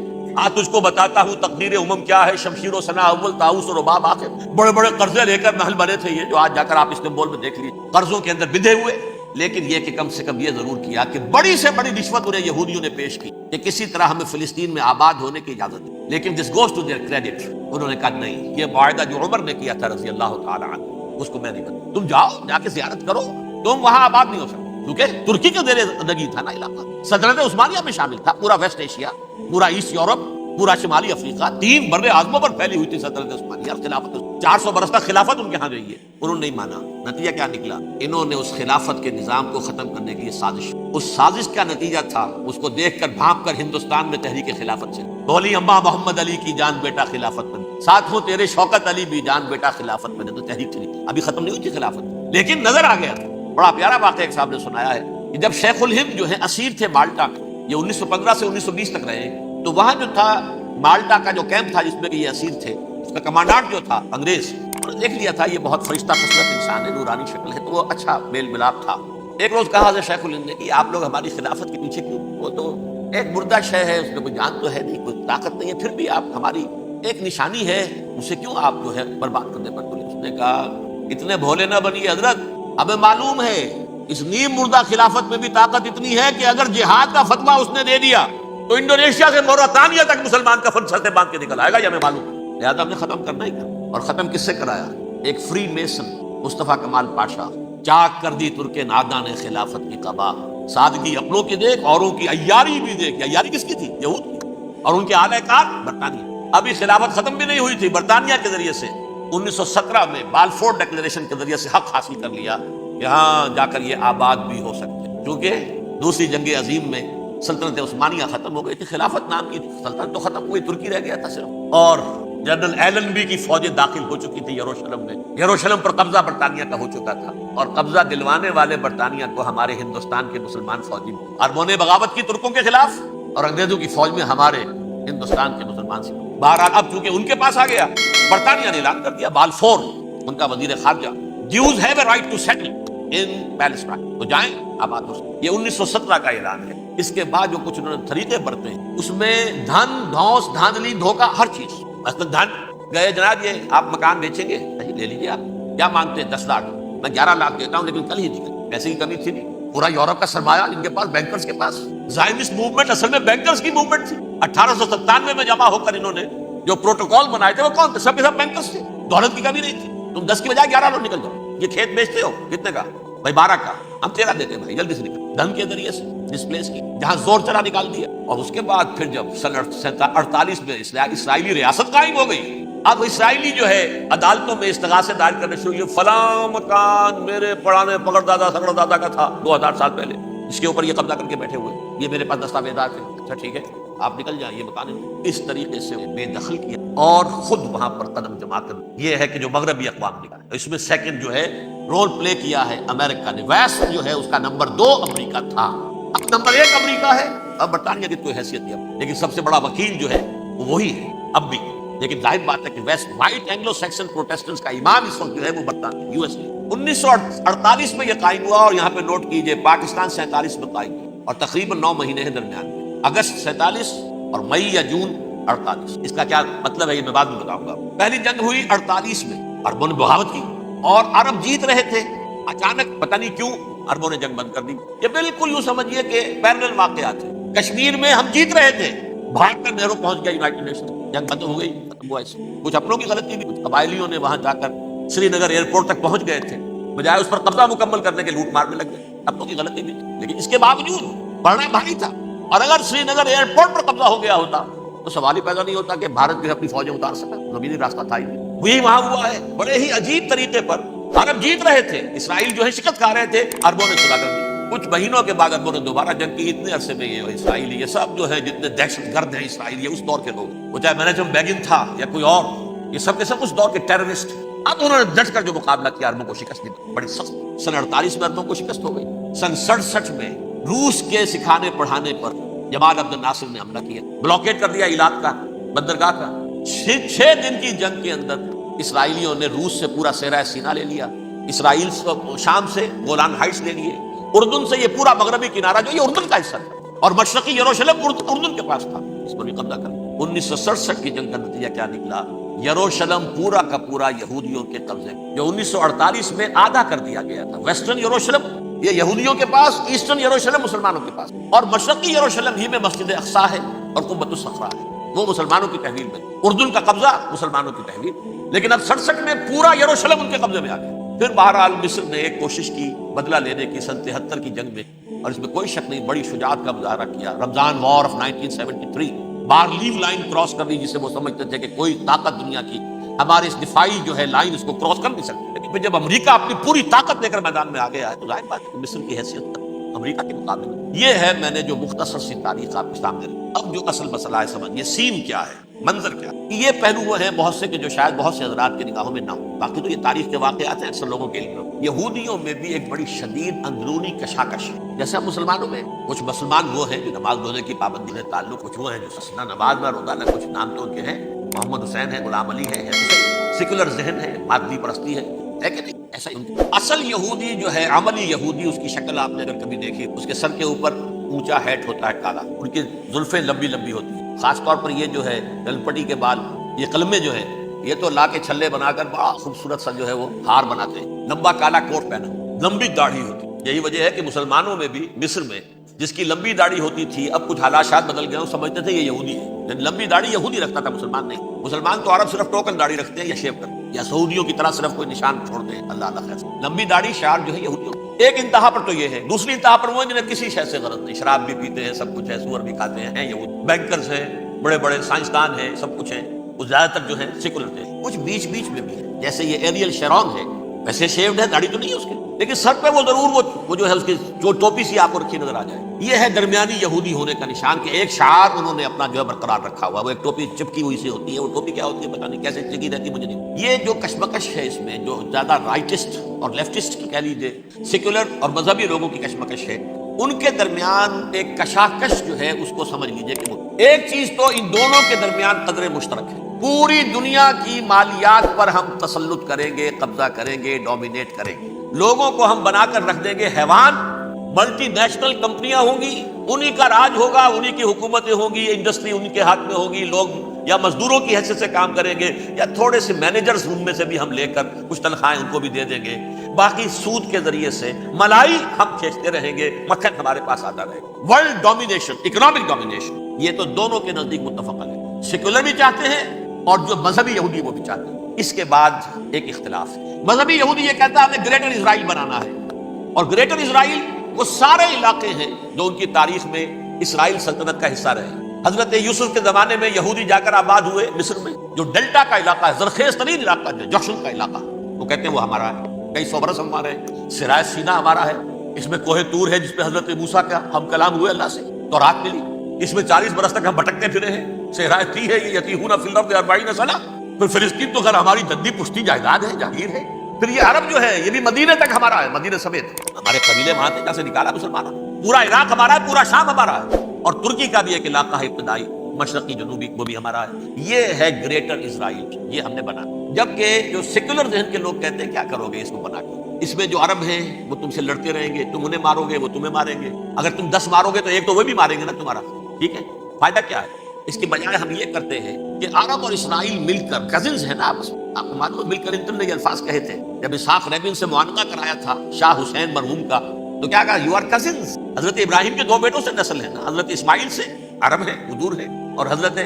تجھ کو بتاتا ہوں تقدیر امم کیا ہے، شمشیر و ثنا اول، طاؤس و رباب آخر، بڑے بڑے قرضے لے کر محل بنے تھے یہ، جو آج جا کر آپ استنبول میں دیکھ لیجیے، قرضوں کے اندر بندھے ہوئے، لیکن یہ کہ کم سے کم یہ ضرور کیا کہ بڑی سے بڑی رشوت انہیں یہودیوں نے پیش کی کہ کسی طرح ہمیں فلسطین میں آباد ہونے کی اجازت دی، لیکن this goes to their credit, انہوں نے کہا نہیں، یہ معاہدہ جو عمر نے کیا تھا رضی اللہ تعالی عنہ اس کو میں نہیں بتا، تم جاؤ جا کے زیارت کرو، تم وہاں آباد نہیں ہو سکتے، کیونکہ ترکی کے زیر نگی تھا نا علاقہ، سلطنت عثمانیہ میں شامل تھا، پورا ویسٹ ایشیا، پورا ایسٹ یورپ، پورا شمالی افریقہ، 3 بر اعظموں پر پھیلی ہوئی تھی سلطنت عثمانیہ، خلافت 400 برس تک خلافت ان کے ہاں رہی ہے، انہوں نے نہیں مانا، نتیجہ کیا نکلا، انہوں نے اس خلافت کے نظام کو ختم کرنے کی سازش، اس سازش کا نتیجہ تھا، اس کو دیکھ کر بھانپ کر ہندوستان میں تحریک خلافت سے بولی اماں محمد علی کی جان بیٹا خلافت میں، ساتھ ہو تیرے شوکت علی بھی جان بیٹا خلافت میں، تو تحریک چلی، ابھی ختم نہیں ہوئی تھی خلافت، لیکن نظر آ گیا، بڑا پیارا واقعہ ایک صاحب نے سنایا ہے کہ جب شیخ الہند جو ہے اسیر تھے مالٹا میں، یہ 1915 سے 1920 تک رہے، تو وہاں جو تھا مالٹا کا جو کیمپ تھا جس میں یہ اسیر تھے، اس کا کمانڈانٹ جو تھا انگریز، انہوں نے دیکھ لیا تھا یہ بہت فرشتہ خصلت انسان ہے، نورانی شکل ہے، تو وہ اچھا میل ملاپ تھا، ایک روز کہا حضرت شیخ الہند نے کہ آپ لوگ ہماری خلافت کے پیچھے کیوں، وہ تو ایک مردہ شے ہے، اس میں کوئی جان تو ہے نہیں، کوئی طاقت نہیں ہے، پھر بھی آپ ہماری ایک نشانی ہے، اسے کیوں آپ جو ہے برباد کرنے پر تلے؟ اس نے کہا اتنے بھولے نہ بنیے حضرت، ہمیں معلوم ہے اس نیم مردہ خلافت میں بھی طاقت اتنی ہے کہ اگر جہاد کا فتویٰ اس نے دے دیا تو انڈونیشیا سے موریتانیہ تک مسلمان کا فن سر سے باندھ کے نکل آئے گا، یہ ہمیں معلوم ہے، لہٰذا ہم نے ختم کرنا ہی کرنا، اور ختم کس سے کرایا؟ ایک فری میسن مصطفیٰ کمال پاشا، چاک کر دی ترک ناداں نے خلافت کی قبا، سادگی اپنوں کی دیکھ، اوروں کی عیاری بھی دیکھ، عیاری کس کی تھی؟ یہود کی، اور ان کے اعلی کار برطانیہ، ابھی خلافت ختم بھی نہیں ہوئی تھی، برطانیہ کے ذریعے سے 1917 میں بالفور ڈکلیریشن کے ذریعے سے حق حاصل کر لیا، یہاں جا کر یہ آباد بھی ہو سکتے، کیونکہ دوسری جنگ عظیم میں سلطنت عثمانیہ ختم ہو گئی تھی، خلافت نام کی سلطنت تو ختم ہوئی، ترکی رہ گیا تھا صرف، اور جنرل ایلنبی کی فوجیں داخل ہو چکی تھی یروشلم میں، یروشلم پر قبضہ برطانیہ کا ہو چکا تھا، اور قبضہ دلوانے والے برطانیہ کو ہمارے ہندوستان کے مسلمان فوجی اربوں نے بغاوت کی ترکوں کے خلاف، اور انگریزوں کی فوج میں ہمارے ہندوستان کے مسلمان سے، بہرحال اب چونکہ ان کے پاس آ گیا، برطانیہ نے اعلان کر دیا، بالفور ان کا وزیر خارجہ، Jews have a right to settle in Palestine، تو جائیں آباد ہو سکتے، یہ 1917 کا اعلان ہے، اس کے بعد جو کچھ انہوں نے طریقے برتے ہیں، اس میں دھن دھوس دھاندلی دھوکہ ہر چیز، مثلا دھن گئے جناب یہ آپ مکان بیچیں گے، نہیں لے لیجیے، آپ کیا مانگتے ہیں 10 لاکھ، میں 11 لاکھ دیتا ہوں، لیکن کل ہی نکل، پیسے کی کمی تھی نہیں، پورا یورپ کا سرمایہ ان کے پاس، بینکرز کے پاس، زائنسٹ موومنٹ اصل میں بینکرز کی موومنٹ تھی، 1897 میں جمع ہو کر انہوں نے جو پروٹوکول بنائے تھے وہ کون تھے؟ سب کے سب بینکرز تھے، دولت کی کمی نہیں تھی، تم 10 کی بجائے 11 لوگ نکل جاؤ، یہ کھیت بیچتے ہو کتنے کا؟ بھائی 12 کا، ہم 13 دیتے ہیں بھائی، جلدی سے نکل، دھن کے ذریعے سے ڈسپلیس کی، جہاں زور چلا نکال دیا، اور اس کے بعد پھر جب سن 48 میں اسرائیلی ریاست قائم ہو گئی، اب اسرائیلی جو ہے عدالتوں میں استغاثے دائر کرنے شروع ہوئے، فلاں مکان میرے پرانے پگڑ دادا سگڑ دادا کا تھا 2000 سال پہلے، اس کے اوپر یہ قبضہ کر کے بیٹھے ہوئے، یہ میرے پاس دستاویزات ہیں، اچھا ٹھیک ہے آپ نکل جائیں، یہ مکان اس طریقے سے بے دخل کیا، اور خود وہاں پر قدم جما کر، یہ ہے کہ جو مغربی اقوام نے کہا، اس میں سیکنڈ جو ہے رول پلے کیا ہے امریکہ نے، ویسٹ جو ہے اس کا نمبر 2 امریکہ تھا، اب نمبر 1 امریکہ ہے، اب برطانیہ کی کوئی حیثیت نہیں، لیکن سب سے بڑا وکیل جو ہے وہ وہی ہے اب بھی، لیکن ظاہر بات ہے کہ west white Anglo Saxon Protestants کا امام اس وقت جو ہے وہ برطانیہ US میں 1948 میں یہ قائم ہوا، اور یہاں پہ نوٹ کیجئے پاکستان 47 میں قائم ہوا، اور تقریباً 9 مہینے ہیں درمیان میں، اگست 47 اور مئی یا جون 48، اس کا کیا مطلب ہے یہ میں بعد میں بتاؤں گا۔ پہلی جنگ ہوئی 48 میں، عربوں نے بغاوت کی، اور عرب جیت رہے تھے، اچانک پتہ نہیں کیوں عربوں نے جنگ بند کر دی، یہ بالکل یوں سمجھیے کہ پیرلل واقعات ہیں، کشمیر میں ہم جیت رہے تھے، بھاگ کر نہرو پہنچ گیا یونائٹڈ نیشن، جنگ بند ہو گئی، ختم ہوا ایسے، کچھ اپنوں کی غلطی بھی، کچھ قبائلیوں نے وہاں جا کر سری نگر ایئرپورٹ تک پہنچ گئے تھے، بجائے اس پر قبضہ مکمل کرنے کے لوٹ مار میں لگ گئے، اپنوں کی غلطی بھی، لیکن اس کے باوجود پڑھنا بھاری تھا، اور اگر سری نگر ایئرپورٹ پر قبضہ ہو گیا ہوتا تو سوال ہی پیدا نہیں ہوتا کہ بھارت جو اپنی فوجیں اتار سکا، زمینی راستہ تھا ہی نہیں، وہی وہاں ہوا ہے، بڑے ہی عجیب طریقے پر عرب جیت رہے تھے، اسرائیل جو ہے شکست کھا رہے تھے، عربوں نے صلح کر دی، کچھ مہینوں کے بعد عربوں نے دوبارہ جنگ کی، اتنے عرصے میں یہ اسرائیلی یہ سب جو ہے جتنے دہشت گرد ہیں اسرائیل، یہ اس دور کے لوگ، وہ چاہے مینیجم بیگن تھا یا کوئی اور، یہ سب کے سب اس دور کے ٹیررسٹ، اب انہوں نے ڈٹ کر جو مقابلہ کیا، عربوں کو شکست دی بڑی سخت، سن 48 میں عربوں کو شکست ہو گئی، سن 67 میں روس کے سکھانے پڑھانے پر جمال عبد الناصر نے حملہ کیا، بلاکیٹ کر دیا ایلات کا بندرگاہ کا، 6 دن کی جنگ کے اندر اسرائیلیوں نے روس سے پورا صحرائے سینا لے لیا، اسرائیل شام سے گولان ہائٹس لے لیے، اردن سے یہ پورا مغربی کنارہ جو یہ اردن کا حصہ تھا، اور مشرقی یروشلم اردن کے پاس تھا، اس پر بھی قبضہ کر لیا۔ 1967 کی جنگ کا نتیجہ کیا نکلا؟ یروشلم پورا کا پورا یہودیوں کے قبضے، جو 1948 میں آدھا کر دیا گیا تھا۔ ویسٹرن یروشلم یہ یہودیوں کے پاس، ایسٹرن یروشلم مسلمانوں کے پاس، اور مشرقی یروشلم ہی میں مسجد اقصیٰ ہے اور قبۃ الصخرہ ہے، وہ مسلمانوں کی تحویل میں، اردن کا قبضہ مسلمانوں کی تحویل، لیکن اب 67 میں پورا یروشلم ان کے قبضے میں آ گیا۔ پھر بہرحال مصر نے ایک کوشش کی بدلہ لینے کی سن 73 کی جنگ میں، اور اس میں کوئی شک نہیں بڑی شجاعت کا مظاہرہ کیا۔ رمضان وار آف 1973 بارلیو لائن کراس کر لی، جسے وہ سمجھتے تھے کہ کوئی طاقت دنیا کی ہمارے اس دفاعی جو ہے لائن اس کو کراس کر نہیں سکتی، لیکن پھر جب امریکہ اپنی پوری طاقت لے کر میدان میں آ گیا ہے تو ظاہر بات ہے کہ مصر کی حیثیت امریکہ کے مقابلے میں۔ یہ ہے میں نے جو مختصر سی تاریخ آپ کے سامنے رکھی۔ اب جو اصل مسئلہ ہے سمجھیے، سین کیا ہے، منظر کیا ہے۔ یہ پہلو وہ ہیں بہت سے کہ جو شاید بہت سے حضرات کے نگاہوں میں نہ ہو، باقی تو یہ تاریخ کے واقعات ہیں اکثر لوگوں کے علم میں۔ یہودیوں میں بھی ایک بڑی شدید اندرونی کشاکش ہے، جیسے ہم مسلمانوں میں کچھ مسلمان وہ ہیں جو نماز روزے کی پابندی سے تعلق، کچھ وہ ہیں جو نہ نماز نہ روزہ نہ کچھ، نام تو ان کے ہیں محمد حسین ہے، غلام علی ہے، سیکولر ذہن ہے، مادی پرستی ہے کہ نہیں؟ ایسا ہی اصل یہودی جو ہے، عملی یہودی، اس کی شکل آپ نے اگر کبھی دیکھی، اس کے سر کے اوپر اونچا ہیٹ ہوتا ہے کالا، ان کی زلفیں لمبی لمبی ہوتی ہیں، خاص طور پر یہ جو ہے گلپٹی کے بال، یہ قلمے جو ہیں یہ تو لا کے چھلے بنا کر بڑا خوبصورت سا جو ہے وہ ہار بناتے ہیں، لمبا کالا کوٹ پہنا، لمبی داڑھی ہوتی۔ یہی وجہ ہے کہ مسلمانوں میں بھی مصر میں جس کی لمبی داڑھی ہوتی تھی، اب کچھ حالات بدل گئے، وہ سمجھتے تھے یہ یہودی ہے، لیکن لمبی داڑھی یہودی رکھتا تھا، مسلمان نہیں۔ مسلمان تو عرب صرف ٹوکن داڑھی رکھتے ہیں یا شیو کرتے ہیں، یا سعودیوں کی طرح صرف کوئی نشان چھوڑتے ہیں، اللہ اللہ خیر۔ لمبی داڑھی شعار جو ہے یہودیوں، ایک انتہا پر تو یہ ہے، دوسری انتہا پر وہ جنہیں کسی شے سے غرض نہیں، شراب بھی پیتے ہیں، سب کچھ ہے، سور بھی کھاتے ہیں یہود، بینکرز ہیں، بڑے بڑے سائنسدان ہیں، سب کچھ ہیں، وہ زیادہ تر جو ہے سیکولر تھے، کچھ بیچ بیچ میں بھی ہے، جیسے یہ ایریل شیرون ہے، ویسے شیوڈ ہے، داڑھی تو نہیں ہے اس کی، لیکن سر پہ وہ ضرور وہ جو ہے اس کی جو ٹوپی سی آپ کو رکھی نظر آ جائے، یہ ہے درمیانی یہودی ہونے کا نشان، کہ ایک شعار انہوں نے اپنا جو ہے برقرار رکھا ہوا، وہ ایک ٹوپی چپکی ہوئی سی ہوتی ہے، وہ ٹوپی کیا ہوتی ہے پتہ نہیں، کیسے چپکی رہتی مجھے نہیں۔ یہ جو کشمکش ہے اس میں، جو زیادہ رائٹسٹ اور لیفٹسٹ کی کہہ لیجیے، سیکولر اور مذہبی لوگوں کی کشمکش ہے، ان کے درمیان ایک کشاکش جو ہے اس کو سمجھ لیجیے کہ ایک چیز تو ان دونوں کے درمیان قدر مشترک ہے، پوری دنیا کی مالیات پر ہم تسلط کریں گے، قبضہ کریں گے، ڈومینیٹ کریں گے، لوگوں کو ہم بنا کر رکھ دیں گے حیوان، ملٹی نیشنل کمپنیاں ہوں گی، انہی کا راج ہوگا، انہی کی حکومتیں ہوں گی، انڈسٹری انہی کے ہاتھ میں ہوگی، لوگ یا مزدوروں کی حیثیت سے کام کریں گے، یا تھوڑے سے مینیجرز ان میں سے بھی ہم لے کر کچھ تنخواہیں ان کو بھی دے دیں گے، باقی سود کے ذریعے سے ملائی ہم کھینچتے رہیں گے، مکھن ہمارے پاس آتا رہے گا۔ ورلڈ ڈومینیشن، اکنامک ڈومینیشن، یہ تو دونوں کے نزدیک متفق ہے، سیکولر بھی چاہتے ہیں اور جو مذہبی یہودی وہ بھی چاہتے ہیں۔ اس کے بعد ایک اختلاف ہے، مذہبی یہودی یہ کہتا ہے ہمیں گریٹر اسرائیل بنانا ہے، اور گریٹر اسرائیل وہ سارے علاقے ہیں جو ان کی تاریخ میں اسرائیل سلطنت کا حصہ رہے۔ حضرت یوسف کے زمانے میں یہودی جا کر آباد ہوئے مصر میں، جو ڈیلٹا کا علاقہ ہے، زرخیز ترین علاقہ جو جوشن کا علاقہ، وہ کہتے ہیں وہ ہمارا ہے، کئی سو برس ہمارے ہیں، سرائے سینا ہمارا ہے، اس میں کوہ طور ہے جس پہ حضرت موسیٰ کا ہم کلام ہوئے اللہ سے، تورات ملی، اس میں 40 برس تک ہم بھٹکتے پھرے ہیں، صحرائے تی ہے، یہ یتیہون فی الارض 40 سنہ، پھر فلسطین تو خیر ہماری جدی پشتی جائیداد ہے، جاگیر ہے، پھر یہ عرب جو ہے یہ بھی مدینے تک ہمارا ہے، مدینے سمیت ہمارے قبیلے وہاں تھے جہاں سے نکالا مسلمانوں، پورا عراق ہمارا ہے، پورا شام ہمارا ہے، اور ترکی کا بھی ایک علاقہ ہے ابتدائی مشرقی جنوبی، وہ بھی ہمارا ہے، یہ ہے گریٹر اسرائیل، یہ ہم نے بنا۔ جبکہ جو سیکولر ذہن کے لوگ کہتے ہیں کیا کرو گے اس کو بنا کے، اس میں جو عرب ہیں وہ تم سے لڑتے رہیں گے، تم انہیں مارو گے وہ تمہیں ماریں گے، اگر تم 10 مارو گے تو ایک تو وہ بھی ماریں گے نا تمہارا، ٹھیک ہے، فائدہ کیا ہے؟ اس کی بجائے ہم یہ کرتے ہیں کہ عرب اور اسرائیل مل کر، کزنز ہیں نا آپس میں، آپ کو معلوم مل کر انٹر نے یہ الفاظ کہے تھے، جب اسحاق ریبن سے معانقہ کرایا تھا شاہ حسین مرحوم کا، تو کیا کہا؟ You are cousins. حضرت ابراہیم کے 2 بیٹوں سے نسل ہے نا، حضرت اسماعیل سے عرب ہے، دور ہے، اور حضرت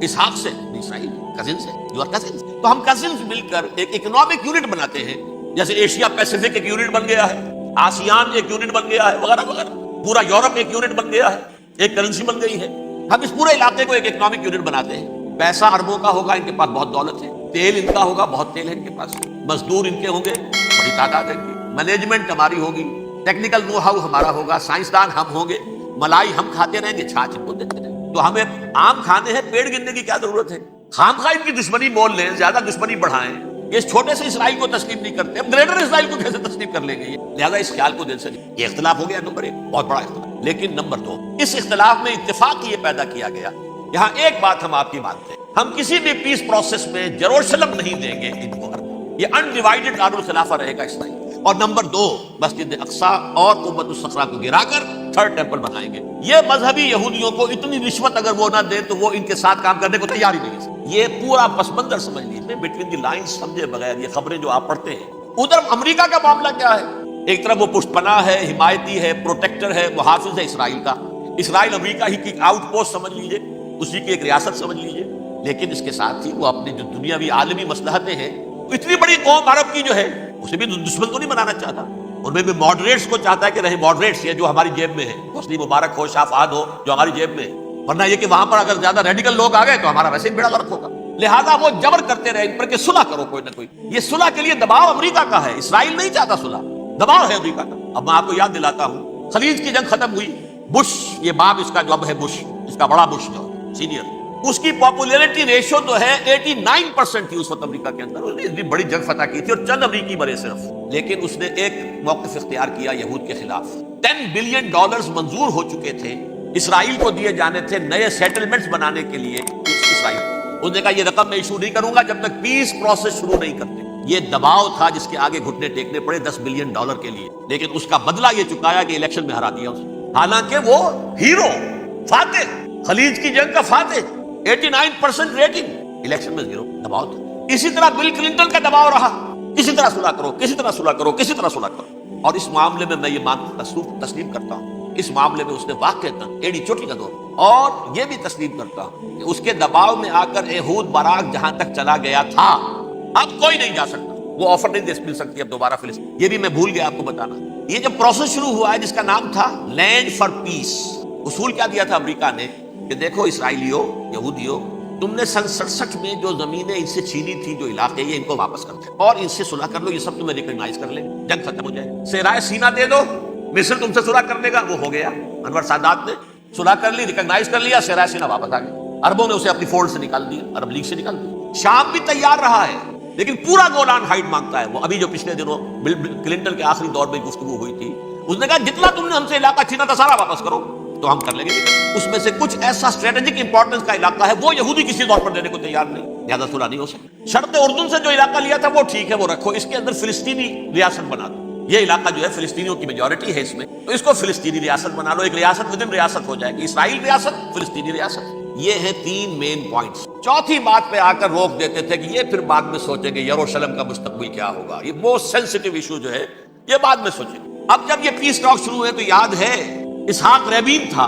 اسحاق سے اسرائیل کزنز ہے، یو آر کزنز۔ تو ہم کزنز مل کر ایک اکنامک یونٹ بناتے ہیں، جیسے ایشیا پیسیفک ایک یونٹ بن گیا ہے، آسیان ایک یونٹ بن گیا ہے، وغیرہ وغیرہ، پورا یورپ ایک یونٹ بن گیا ہے، ایک کرنسی بن گئی ہے، ہم اس پورے علاقے کو ایک اکنامک یونٹ بناتے ہیں، پیسہ عربوں کا ہوگا، ان کے پاس بہت دولت ہے، تیل ان کا ہوگا، بہت تیل ہے ان کے پاس، مزدور ان کے ہوں گے، بڑی تعداد ہے، مینجمنٹ ہماری ہوگی، ٹیکنیکل نو ہاؤ ہمارا ہوگا، سائنسدان ہم ہوں گے، ملائی ہم کھاتے رہیں گے، چھاچھ ان کو دیتے رہیں گے، تو ہمیں آم کھانے ہیں، پیڑ گننے کی کیا ضرورت ہے؟ خام خواہ ان کی دشمنی مول لیں، زیادہ دشمنی بڑھائیں، یہ اس چھوٹے سے اسرائیل کو تسلیم نہیں کرتے، ہم گریٹر اسرائیل کو کیسے تسلیم کر لیں گے؟ لہذا اس خیال کو دل سے نہیں، یہ اختلاف ہو گیا نمبر 1، بہت بڑا اختلاف۔ لیکن نمبر 2، اس اختلاف میں اتفاق یہ پیدا کیا گیا، یہاں ایک بات ہم آپ کی مانتے ہیں، ہم کسی بھی پیس پروسیس میں یروشلم نہیں دیں گے ان کو، یہ انڈیوائیڈڈ دارالخلافہ رہے گا اسرائیل، اور نمبر 2 مسجد اقصی اور قبۃ الصخرہ کو گرا کر تھرڈ ٹیمپل بنائیں گے۔ یہ مذہبی یہودیوں کو اتنی رشوت اگر وہ نہ دے تو وہ ان کے ساتھ کام کرنے کو تیار ہی نہیں ہے۔ یہ پورا پس منظر سمجھ لیجیے، بٹوین دی لائنز سمجھے بغیر یہ خبریں جو آپ پڑھتے ہیں۔ ادھر امریکہ کا معاملہ کیا ہے؟ ایک طرف وہ پشت پناہ ہے، حمایتی ہے، پروٹیکٹر ہے، محافظ ہے اسرائیل کا۔ اسرائیل امریکہ ہی کی آؤٹ پوسٹ سمجھ لیجیے، اسی کی ایک ریاست سمجھ لیجیے، لیکن اس کے ساتھ ہی وہ اپنی جو دنیاوی عالمی مصلحتیں ہیں، اتنی بڑی قوم عرب کی جو ہے اسے بھی دشمن تو نہیں بنانا چاہتا، ان میں بھی ماڈریٹس کو چاہتا ہے کہ رہے ماڈریٹس یہ جو ہماری جیب میں ہے، حسنی مبارک ہو، شاہ فہد ہو جو ہماری جیب میں ہے، ورنہ یہ کہ وہاں پر اگر زیادہ ریڈیکل لوگ آ گئے تو ہمارا ویسے ہی بیڑا غرق ہوگا۔ لہذا وہ جبر کرتے رہے ان پر کہ صلح کرو کوئی نہ کوئی۔ یہ صلح کے لیے دباؤ امریکہ کا ہے، اسرائیل نہیں چاہتا صلح، دباؤ ہے امریکہ کا۔ اب میں آپ کو یاد دلاتا ہوں، خلیج کی جنگ ختم ہوئی، بش یہ باپ اس کا جو اب ہے بش، اس کا بڑا بش جو سینئر، اس کی پاپولیرٹی ریشو تو ہے 89% تھی اس وقت امریکہ کے اندر۔ اس نے بڑی جنگ فتح کی تھی اور چند امریکی مرے صرف، لیکن اس نے ایک موقف اختیار کیا یہود کے خلاف۔ $10 بلین منظور ہو چکے تھے اسرائیل کو دیے جانے تھے نئے سیٹلمنٹس بنانے کے لیے اسرائیل۔ اس نے کہا یہ رقم میں ایشو نہیں کروں گا جب تک پیس پروسیس شروع نہیں کرتے۔ یہ دباؤ تھا جس کے آگے گھٹنے ٹیکنے پڑے $10 بلین کے لیے، لیکن اس کا بدلہ یہ چکایا کہ الیکشن میں ہرا دیا اسے، حالانکہ وہ ہیرو، فاتح، خلیج کی جنگ کا فاتح، 89% ریٹنگ، الیکشن میں 0 دباؤ تھا۔ اسی طرح بل کلنٹن کا دباؤ رہا، کسی طرح صلح کرو، کسی طرح صلح کرو، کسی طرح صلح کرو۔ اور اس معاملے میں یہ تسلیم کرتا ہوں، اس معاملے میں اس نے واقعتاً ایڑی چوٹی کا دور، اور یہ بھی تسلیم کرتا ہوں کہ اس کے دباؤ میں آ کر ایہود باراک جہاں تک چلا گیا تھا اب کوئی نہیں جا سکتا، وہ آفر نہیں مل سکتی اب دوبارہ فلسطین۔ یہ بھی میں بھول گیا آپ کو بتانا، یہ جب پروسیس شروع ہوا ہے جس کا نام تھا لینڈ فار پیس، اصول کیا دیا تھا امریکہ نے کہ دیکھو اسرائیلیوں، یہودیوں، تم نے سن 67 میں جو زمینیں ان سے چھینی تھی، جو علاقے یہ ان کو واپس کر دو اور ان سے صلح کر لو، یہ سب تمہیں ریکگنائز کر لیں، جنگ ختم ہو جائے، صحرائے سینا دے دو، مصر تم سے صلح کر لے گا۔ وہ ہو گیا، انور سادات نے صلح کر لی، ریکگنائز کر لیا، صحرائے سینا واپس آ گیا، عربوں نے اسے اپنی فولڈ سے نکال دیا، عرب لیگ سے نکال دیا۔ شام بھی تیار رہا ہے لیکن پورا گولان ہائٹ مانگتا ہے۔ وہ ابھی جو پچھلے دنوں بل کلنٹن کے آخری دور میں گفتگو ہوئی تھی، اس نے کہا جتنا تم نے ہم سے علاقہ چھینا تھا سارا واپس کرو تو ہم کر لیں گے، اس میں سے کچھ ایسا اسٹریٹجک امپورٹنس کا علاقہ ہے وہ یہودی کسی طور پر دینے کو تیار نہیں، زیادہ صلح نہیں ہو سکتی۔ شرط اردن سے جو علاقہ لیا تھا وہ ٹھیک ہے، وہ رکھو، اس کے اندر فلسطینی ریاست بنا دو، یہ علاقہ جو ہے فلسطینیوں کی میجورٹی ہے اس میں، تو اس کو فلسطینی ریاست بنا لو، ایک ریاست ودن ریاست ہو جائے گی، اسرائیل ریاست، فلسطینی ریاست۔ یہ ہیں 3 مین پوائنٹس۔ چوتھی بات پہ آ کر روک دیتے تھے کہ یہ پھر بعد میں سوچیں گے یروشلم کا مستقبل کیا ہوگا، یہ موسٹ سینسٹیو ایشو جو ہے یہ بعد میں سوچیں گے۔ اب جب یہ پیس ٹاک شروع ہوئے تو یاد ہے اسحاق ریبین تھا،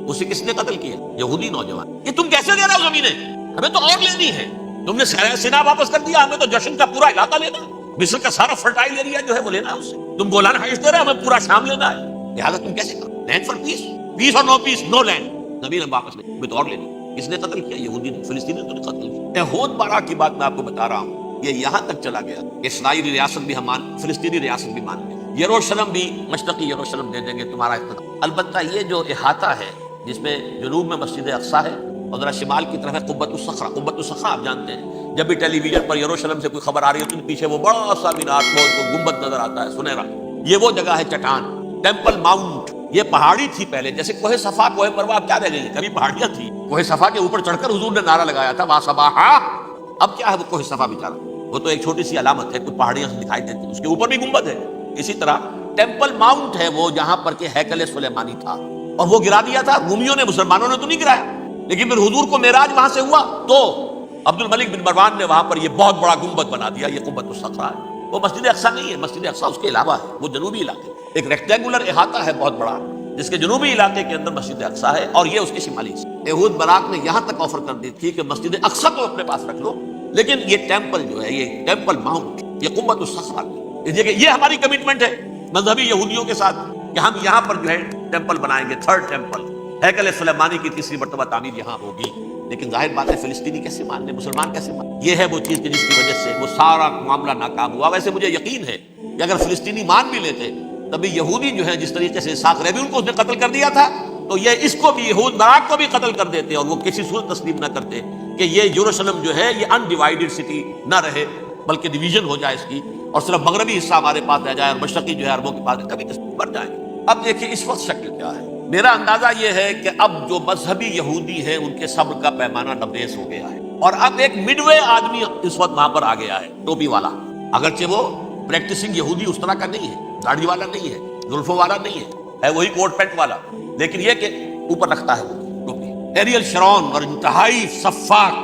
اسے کس نے قتل کیا؟ یہودی نوجوان۔ یہ تم کیسے دے رہے ہو زمینیں؟ ہمیں تو اور لینی ہے، تم نے سینا واپس کر دیا، ہمیں تو جشن کا پورا علاقہ لینا ہے، مصر کا سارا فرٹائل ایریا جو ہے وہ لینا ہے اس سے، تم گولان ہائٹس دے رہے ہو، ہمیں پورا شام لینا ہے، لہٰذا تم کیسے کرو؟ لینڈ فار پیس، پیس اور نو پیس، نو لینڈ، نبی نے واپس نہیں، ہمیں تو اور لینی۔ کس نے قتل کیا؟ یہودی نے، فلسطینی نے تو نہیں قتل کیا۔ ایہود بارہ کی بات میں آپ کو بتا رہا ہوں، یہ یہاں تک چلا گیا کہ اسرائیلی ریاست بھی ہم فلسطینی ریاست بھی مان لیں، یروشلم بھی، مشرقی یروشلم دے دیں گے تمہارا اقتدار۔ البتہ یہ جو احاطہ ہے جس میں جنوب میں مسجد اقصی ہے اور ذرا شمال کی طرف ہے قبۃ الصخرہ۔ قبۃ الصخرہ آپ جانتے ہیں، جب بھی ٹیلی ویژن پر یروشلم سے کوئی خبر آ رہی ہے تو پیچھے وہ بڑا سا مینار کو گنبد نظر آتا ہے سنہرا، یہ وہ جگہ ہے چٹان، ٹیمپل ماؤنٹ۔ یہ پہاڑی تھی پہلے، جیسے کوہ صفا، کوہ مروہ کیا رہ گئی، کبھی پہاڑیاں تھی۔ کوہ صفا کے اوپر چڑھ کر حضور نے نعرہ لگایا تھا وا صباحا، اب کیا ہے وہ کوہ صفا بیچارہ، وہ تو ایک چھوٹی سی علامت ہے، کچھ پہاڑیاں سے دکھائی دیتی، اس کے اوپر بھی گنبد ہے۔ اسی طرح ٹیمپل ماؤنٹ ہے وہ جہاں پر کہ ہیکل سلیمانی تھا، اور وہ گرا دیا تھا رومیوں نے، مسلمانوں نے تو نہیں گرایا، لیکن پھر حضور کو معراج وہاں سے ہوا تو عبد الملک بن مروان نے وہاں پر یہ بہت بڑا گنبد بنا دیا، یہ قبۃ الصخرہ ہے۔ وہ مسجد اقصی نہیں ہے، مسجد اقصی اس کے علاوہ ہے، وہ جنوبی علاقے، ایک ریکٹینگولر احاطہ ہے بہت بڑا جس کے جنوبی علاقے کے اندر مسجد اقصی ہے، اور یہ اس کے شمالی حصے۔ ایہود باراک نے یہاں تک آفر کر دی تھی کہ مسجد اقصی کو اپنے پاس رکھ لو، لیکن یہ ٹیمپل جو ہے، یہ ٹیمپل ماؤنٹ، یہ قبۃ الصخرہ، یہ ہماری کمٹمنٹ ہے مذہبی یہودیوں کے ساتھ کہ ہم یہاں پر جو ہے ٹیمپل بنائیں گے، تھرڈ ٹیمپل، ہیکل سلیمانی کی تیسری مرتبہ تعمیر یہاں ہوگی۔ لیکن ظاہر بات ہے فلسطینی کیسے مان لیں، مسلمان کیسے مان لیں؟ یہ ہے وہ چیز کہ جس کی وجہ سے وہ سارا معاملہ ناکام ہوا۔ ویسے مجھے یقین ہے کہ اگر فلسطینی مان بھی لیتے تبھی یہودی جو ہے جس طریقے سے اسحاق ریبین کو اس نے قتل کر دیا تھا تو یہ اس کو بھی، یہود باراک کو بھی قتل کر دیتے، اور وہ کسی صورت تسلیم نہ کرتے کہ یہ یروشلم جو ہے یہ انڈیوائیڈڈ سٹی نہ رہے بلکہ ڈویژن ہو جائے اس کی، اور صرف مغربی حصہ ہمارے پاس رہ جائے اور مشرقی جو ہے عربوں کے پاس کبھی بڑھ جائے۔ اب دیکھیں اس وقت شکل کیا ہے، میرا اندازہ یہ ہے کہ اب جو مذہبی یہودی ہیں ان کے صبر کا پیمانہ لبریز ہو گیا ہے، اور اب ایک مڈ وے آدمی اس وقت وہاں پر آ گیا ہے، ٹوپی والا، اگرچہ وہ پریکٹسنگ یہودی اس طرح کا نہیں ہے، داڑھی والا نہیں ہے، زلفوں والا نہیں ہے وہی کوٹ پینٹ والا، لیکن یہ کہ اوپر رکھتا ہے وہ ٹوپی۔ ایریل شرون اور انتہائی سفاک،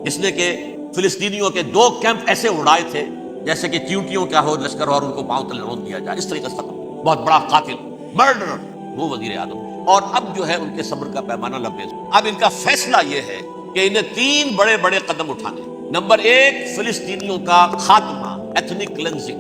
جس نے کہ فلسطینیوں کے 2 کیمپ ایسے اڑائے تھے جیسے کہ چیونٹیوں کیا ہو لشکر اور ان کو پاؤں تلے رون دیا جائے، اس طریقے سے ختم، بہت بڑا قاتل، مرڈرر، وہ وزیر اعظم۔ اور اب جو ہے ان کے صبر کا پیمانہ لبریز۔ اب ان کا فیصلہ یہ ہے کہ انہیں 3 بڑے بڑے قدم اٹھانے۔ نمبر 1، فلسطینیوں کا خاتمہ، ایتھنک کلینزنگ۔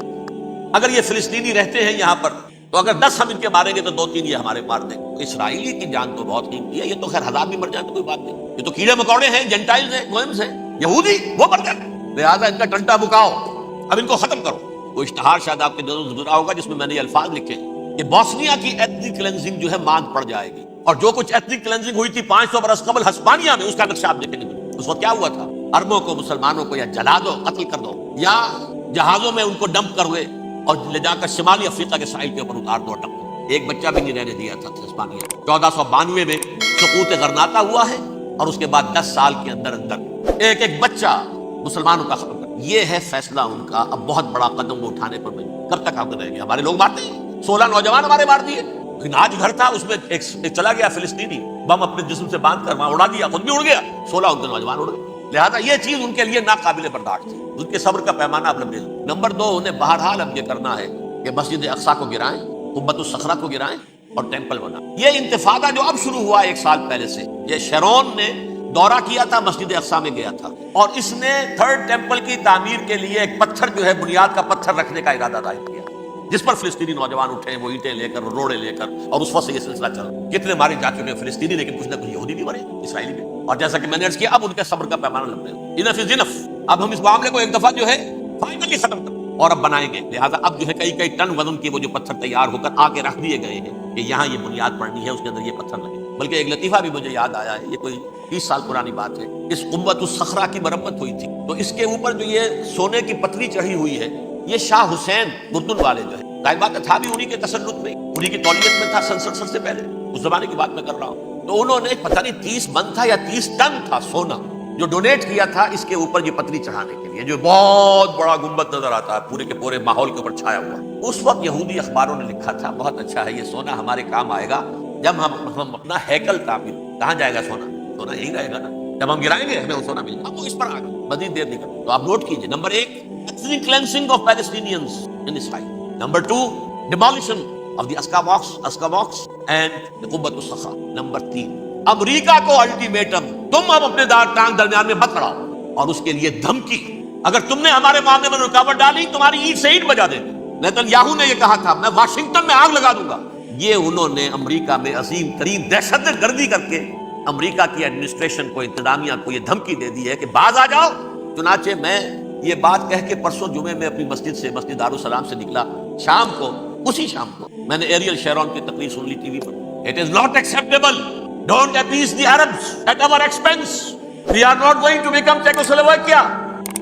اگر یہ فلسطینی رہتے ہیں یہاں پر تو اگر 10 ہم ان کے ماریں گے تو 2-3 یہ ہمارے مار دیں گے۔ اسرائیلی کی جان تو بہت قیمتی ہے، یہ تو خیر 1000 بھی مر جائیں تو کوئی بات نہیں، یہ تو کیڑے مکوڑے ہیں، جنٹائلز ہیں، گوئمز ہیں، یہودی وہ مر جائیں، لہٰذا ان کا ٹنٹا بکاؤ، اب ان کو ختم کرو۔ وہ اشتہار شاید آپ کے نظر گزرا ہوگا جس میں میں نے یہ الفاظ لکھے کہ بوسنیا کی ایتھنک کلینزنگ جو ہے ماند پڑ جائے گی، اور جو کچھ ایتھنک کلینزنگ ہوئی تھی 500 برس قبل ہسپانیہ میں، اس کا نقشہ آپ دیکھیں گے۔ اس وقت کیا ہوا تھا؟ عربوں کو، مسلمانوں کو یا جلا دو، قتل کر دو، یا جہازوں میں ان کو ڈمپ کر ہوئے اور لے جا کر شمالی افریقہ کے ساحل کے اوپر اتار دو، ڈمپ۔ ایک بچہ بھی نہیں رہنے دیا تھا ہسپانیہ۔ 1492 میں سقوط غرناطہ ہوا ہے، اور اس کے بعد 10 سال کے اندر اندر ایک ایک بچہ مسلمانوں کا ختم کر۔ یہ ہے فیصلہ ان کا۔ اب بہت بڑا قدم وہ اٹھانے پر میں کب تک آپ رہیں گے؟ ہمارے لوگ مارتے ہیں، 16 نوجوان ہمارے مار دیے، لیکن آج گھر تھا اس میں ایک چلا گیا فلسطینی، بم اپنے جسم سے باندھ کر وہاں اڑا دیا، خود بھی اڑ گیا، 16 ان کے نوجوان اڑ گئے۔ لہذا یہ چیز ان کے لیے ناقابل برداشت تھی، ان کے صبر کا پیمانہ اب لبریز۔ نمبر 2، انہیں بہرحال اب یہ کرنا ہے کہ مسجد اقصیٰ کو گرائیں، قبۃ الصخرہ کو گرائیں اور ٹیمپل بنا۔ یہ انتفاضہ جو اب شروع ہوا 1 سال پہلے سے، یہ شیرون نے دورہ کیا تھا، مسجد اقصیٰ میں گیا تھا، اور اس نے 3rd ٹیمپل کی تعمیر کے لیے ایک پتھر جو ہے بنیاد کا پتھر رکھنے کا ارادہ ظاہر کیا، جس پر فلسطینی نوجوان اٹھے، وہ اینٹیں لے کر، روڑے لے کر، اور اس وقت سے یہ سلسلہ چل رہا۔ کتنے مارے جا چکے فلسطینی، لیکن کچھ نہ کچھ یہودی بھی مرے، اسرائیلی بھی۔ اور جیسا کہ میں نے عرض کیا، اب ان کے صبر کا پیمانہ لمبے۔ انف از انف، اب ہم اس معاملے کو ایک دفعہ جو ہے فائنلی ختم کر اور اب بنائیں گے۔ لہٰذا اب جو ہے کئی ٹن وزن کے وہ جو پتھر تیار ہو کر آگے رکھ دیے گئے ہیں کہ یہاں یہ بنیاد پڑنی ہے، اس کے اندر یہ پتھر لگے۔ بلکہ ایک لطیفہ بھی مجھے یاد آیا ہے، یہ کوئی 30 سال پرانی بات ہے۔ اس قبۃ الصخرہ کی مرمت ہوئی تھی، تو اس کے اوپر جو یہ سونے کی پتری چڑھی ہوئی ہے، یہ شاہ حسین اردن والے جو ہے، ظاہر بات تھا بھی انہی کے تسلط میں، انہی کی تولیت میں تھا، سلسلہ سے پہلے اس زمانے کی بات میں کر رہا ہوں۔ تو انہوں نے پتہ نہیں 30 من تھا یا 30 ٹن تھا سونا جو ڈونیٹ کیا تھا اس کے اوپر یہ پتری چڑھانے کے لیے، جو بہت بڑا گنبد نظر آتا ہے پورے کے پورے ماحول کے اوپر چھایا ہوا۔ اس وقت یہودی اخباروں نے لکھا تھا، بہت اچھا ہے، یہ سونا ہمارے کام آئے گا جب ہم اپنا ہیکل تعمیر۔ کہاں جائے گا سونا؟ سونا یہی رہے گا نا، جب ہم گرائیں گے ہمیں وہ سونا ملے گا۔ اب وہ اس پر آ گئے، مزید دیر نہیں کرتے۔ تو آپ نوٹ کیجئے، number 1، ethnic cleansing of Palestinians in Israel. Number 2, demolition of the Aqsa Mosque and the Qubbat al-Sakhra. Number 3, امریکہ کو الٹیمیٹم، تم اب اپنے ٹانگ درمیان میں مت لڑاؤ، اور اس کے لیے دھمکی، اگر تم نے ہمارے معاملے میں رکاوٹ ڈالی تمہاری اینٹ سے اینٹ بجا دیں گے۔ نیتن یاہو نے یہ کہا تھا، میں واشنگٹن میں آگ لگا دوں گا۔ یہ انہوں نے امریکہ میں عظیم ترین دہشت گردی کر کے امریکہ کی ایڈمنسٹریشن کو، انتظامیہ کو یہ دھمکی دے دی ہے کہ باز آ جاؤ۔ چنانچہ میں یہ بات کہہ کے پرسوں جمعے میں اپنی مسجد سے، مسجد دارالسلام سے نکلا، شام کو، اسی شام کو میں نے ایریل شیرون کی تقریر سن لی T V per. It is not acceptable. Don't appease the Arabs at our expense. We are not going to become Czechoslovakia.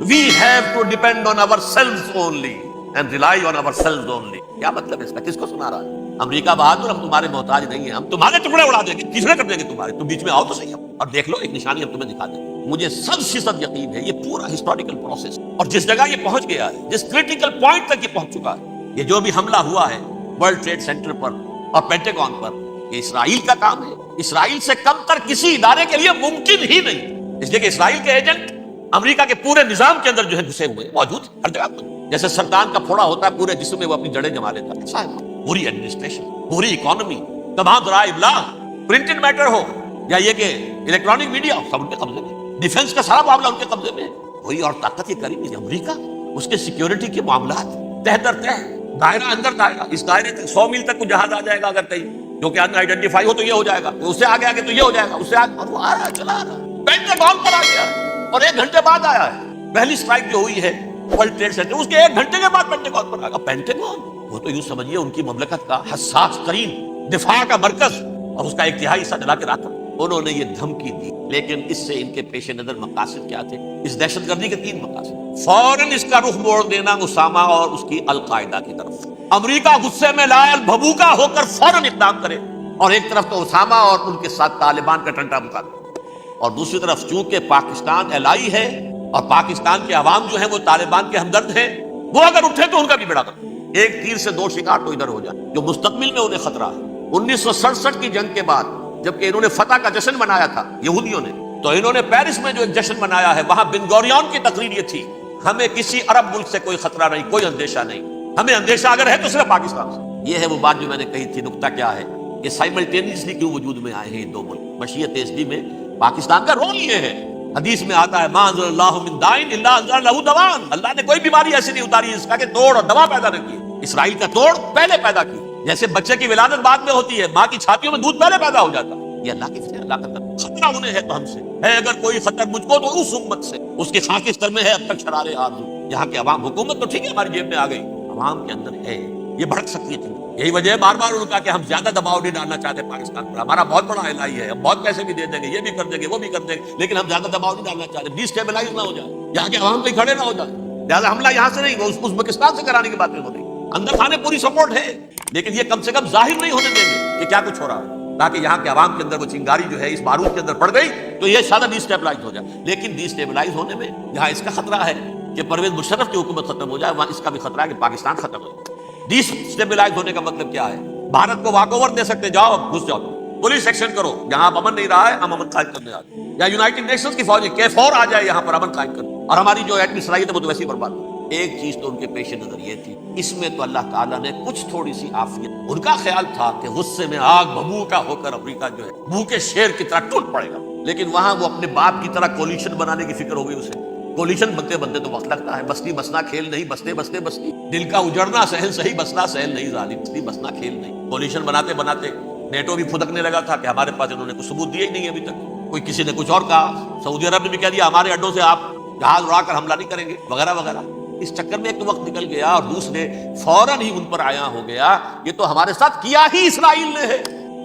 We have to depend on ourselves only and rely on ourselves only. کیا مطلب ہے اس کا؟ کس کو سنا رہا ہے؟ امریکہ بہادر، ہم تمہارے محتاج نہیں ہیں، ہم تمہارے ٹکڑے اڑا دیں گے، کسرے کر دیں گے تمہارے، تم بیچ میں آؤ تو صحیح، اور دیکھ لو ایک نشانی ہم تمہیں دکھا دیں گے۔ مجھے 100% یقین ہے یہ پورا ہسٹوریکل پروسیس، اور جس جگہ یہ پہنچ گیا ہے، جس کریٹیکل پوائنٹ تک یہ پہنچ چکا ہے، یہ جو بھی حملہ ہوا ہے ورلڈ ٹریڈ سینٹر پر اور پینٹاگون پر، یہ اسرائیل کا کام ہے۔ اسرائیل سے کم تر کسی ادارے کے لیے ممکن ہی نہیں، اس لیے کہ اسرائیل کے ایجنٹ امریکہ کے پورے نظام کے اندر جو ہے گھسے ہوئے موجود ہر جگہ پر، جیسے سرطان کا پھوڑا ہوتا ہے پورے جسم میں وہ اپنی جڑیں جما لیتا ہے، ایسا ہے پوری ایڈمنسٹریشن، پوری اکانومی، تمام ذرائع ابلاغ، پرنٹڈ میٹر ہو یا یہ کہ الیکٹرانک میڈیا ہو، سب ان کے قبضے میں، ڈیفنس کا سارا معاملہ ان کے قبضے میں ہے۔ کوئی اور طاقت یہ کری نہیں، امریکہ، اس کے سیکیورٹی کے معاملات تہ در تہ، دائرہ اندر دائرہ، اس دائرے تک 100 میل تک کوئی جہاز آ جائے گا اگر کہیں جو کہ ان آئیڈینٹیفائی ہو تو یہ ہو جائے گا، اس سے آگے آگے تو یہ ہو جائے گا، اس سے آگے، اور وہ آ رہا ہے، چلا رہا ہے، پینٹاگون پر آ گیا اور 1 گھنٹے بعد آیا ہے۔ پہلی اسٹرائک جو ہوئی ہے ورلڈ ٹریڈ سینٹر، اس کے 1 گھنٹے کے بعد پینٹاگون پر آ گیا۔ پینٹاگون وہ تو یوں سمجھیے ان کی مملکت کا حساس ترین دفاع کا مرکز، اور اس کا 1/3 حصہ جلا کے رکھا۔ انہوں نے یہ دھمکی دی، لیکن اس سے ان کے پیش نظر مقاصد کیا تھے؟ اس دہشت گردی کے 3 مقاصد۔ فوراً اس کا رخ موڑ دینا اسامہ اور اس کی القاعدہ کی طرف، امریکہ غصے میں لائل بھبوکا ہو کر فوراً اقدام کرے، اور ایک طرف تو اسامہ اور ان کے ساتھ طالبان کا ٹنٹا مقابلہ، اور دوسری طرف چونکہ پاکستان الائی ہے اور پاکستان کے عوام جو ہیں وہ طالبان کے ہمدرد ہیں، وہ اگر اٹھے تو ان کا بھی بیڑا کر، ایک تیر سے دو شکار تو ادھر ہو جائے، جو مستقبل میں انہیں خطرہ ہے۔ 1967 کی جنگ کے بعد جبکہ انہوں نے فتح کا جشن منایا تھا یہودیوں نے، تو انہوں نے پیرس میں جو ایک جشن منایا ہے، وہاں بن گوریون کی تقریر یہ تھی، ہمیں کسی عرب ملک سے کوئی خطرہ نہیں، کوئی اندیشہ نہیں، ہمیں اندیشہ اگر ہے تو صرف پاکستان سے۔ یہ ہے وہ بات جو میں نے کہی تھی، نکتہ کیا ہے کہ سائملٹینیسلی کیوں وجود میں آئے ہیں یہ دو ملک۔ مشیت ایسڈی میں پاکستان کا رول یہ ہے، حدیث میں آتا ہے ما انزل اللہ من دائن الا انزل له دواء، اللہ نے کوئی بیماری ایسی نہیں اتاری اس کا کہ توڑ اور دوا پیدا نہ کی۔ اسرائیل کا توڑ پہلے پیدا کی، جیسے بچے کی ولادت بعد میں ہوتی ہے، ماں کی چھاتیوں میں دودھ پہلے پیدا ہو جاتا، یہ اللہ کی فطرت، اللہ کا خطرہ انہیں ہے تو ہم سے ہے، اگر کوئی خطر مجھ کو تو اس امت سے، اس کے خاکستر میں ہے اب تک شرار آرزو۔ یہاں کے عوام، حکومت تو ٹھیک ہے ہماری جیب میں آ گئی، عوام کے اندر ہے یہ بھڑک سکتی ہے۔ یہی وجہ ہے بار بار ان کا کہ ہم زیادہ دباؤ نہیں ڈالنا چاہتے پاکستان پر، ہمارا بہت بڑا الہی ہے، ہم بہت پیسے بھی دے دیں گے، یہ بھی کر دیں گے، وہ بھی کر دیں گے، لیکن ہم زیادہ دباؤ نہیں ڈالنا چاہتے، ڈی اسٹیبلائز نہ ہو جائے، یہاں کے عوام پہ کھڑے نہ ہو جائے، لہٰذا حملہ یہاں سے نہیں، ازبکستان سے کرانے کی باتیں ہو رہی، اندر خانے پوری سپورٹ ہے، لیکن یہ کم سے کم ظاہر نہیں ہونے دیں گے کہ کیا کچھ ہو رہا ہے، تاکہ یہاں کے عوام کے اندر وہ چنگاری جو ہے اس بارود کے اندر پڑ گئی تو یہ شاید ڈی اسٹیبلائز ہو جائے۔ لیکن ڈی اسٹیبلائز ہونے میں جہاں اس کا خطرہ ہے کہ پرویز مشرف کی حکومت ختم ہو جائے، وہاں اس کا بھی خطرہ ہے کہ پاکستان ختم ہو جائے۔ ڈی اسٹیبلائز ہونے کا مطلب کیا ہے؟ بھارت کو واک اوور دے سکتے، جاؤ گھس جاؤ، پولیس ایکشن کرو، جہاں آپ امن نہیں رہا ہے ہم امن قائم کرنے آ جائیں، یا یونائٹڈ نیشنز کی فوج K4 آ جائے یہاں پر امن قائم کرنے، اور ہماری جو ایٹمی صلاحیت ہے وہ تو ویسے ہی برباد ہو۔ ایک چیز تو ان کے پیش نظر یہ تھی، اس میں تو اللہ تعالیٰ نے کچھ تھوڑی سی عافیت، ان کا خیال تھا کہ غصے میں آگ بھبوکا ہو کر افریقہ جو ہے بھوکے شیر کی طرح ٹوٹ پڑے گا، لیکن وہاں وہ اپنے باپ کی طرح کولیشن بنانے کی فکر ہو گئی اسے۔ کولیشن بنتے بنتے تو وقت لگتا ہے، بستی بسنا کھیل نہیں، بستے بستے بستی، دل کا اجڑنا سہل صحیح، بسنا سہل نہیں ظالم، بستی بسنا کھیل نہیں۔ کولیشن بناتے بناتے نیٹو بھی پھدکنے لگا تھا کہ ہمارے پاس انہوں نے کچھ ثبوت دیے ہی نہیں ابھی تک، کوئی کسی نے کچھ اور کہا، سعودی عرب نے بھی کہہ دیا ہمارے اڈوں سے آپ جہاز اڑا کر حملہ نہیں کریں گے وغیرہ وغیرہ۔ اس چکر میں ایک تو وقت نکل گیا اور روس نے فوراً ہی ان پر آیا ہو گیا، یہ تو ہمارے ساتھ کیا ہی اسرائیل نے ہے،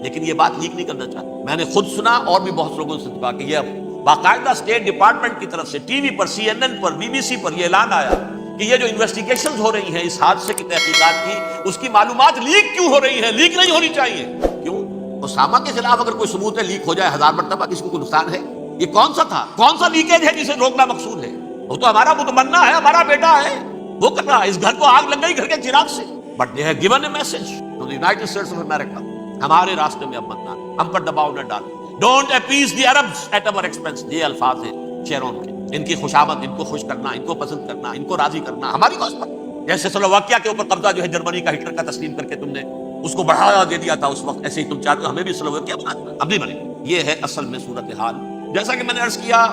لیکن یہ بات لیک نہیں کرنا چاہتا۔ میں نے خود سنا اور بھی بہت لوگوں سے کہا کہ یہ باقاعدہ اسٹیٹ ڈپارٹمنٹ کی طرف سے ٹی وی پر، CNN پر، BBC پر یہ اعلان آیا کہ یہ جو انویسٹیگیشنز ہو رہی ہیں اس حادثے کی تحقیقات کی، اس کی معلومات لیک کیوں ہو رہی ہیں؟ لیک نہیں ہونی چاہیے۔ کیوں؟ اسامہ کے خلاف اگر کوئی ثبوت ہے لیک ہو جائے 1000 مرتبہ، کسی کو کوئی نقصان ہے؟ یہ کون سا تھا؟ کون سا لیکیج ہے جسے روکنا مقصود ہے؟ وہ تو ہمارا متمنا ہے، ہمارا بیٹا ہے، وہ کر رہا ہے، اس گھر کو آگ لگ گئی گھر کے چراغ سے، but they have given a message to the United States of America, ہمارے راستے میں اب مت ڈال، ہم پر دباؤ نہ ڈال، don't appease the Arabs at our expense, یہ الفاظ ہیں شیرون کے، ان کی خوشامد، ان کو خوش کرنا، ان کو پسند کرنا، ان کو راضی کرنا ہماری کوشش پر۔ جیسے سلوواکیہ کے اوپر قبضہ جو ہے جرمنی کا ہٹلر کا تسلیم کر کے تم نے اس کو بڑھاوا دے دیا تھا اس وقت، ایسے ہی تم چاہتے ہو ہمیں بھی سلوواکیہ بنا دو، اب نہیں بنے۔ یہ ہے اصل میں صورتحال۔ جیسا کہ میں نے عرض کیا،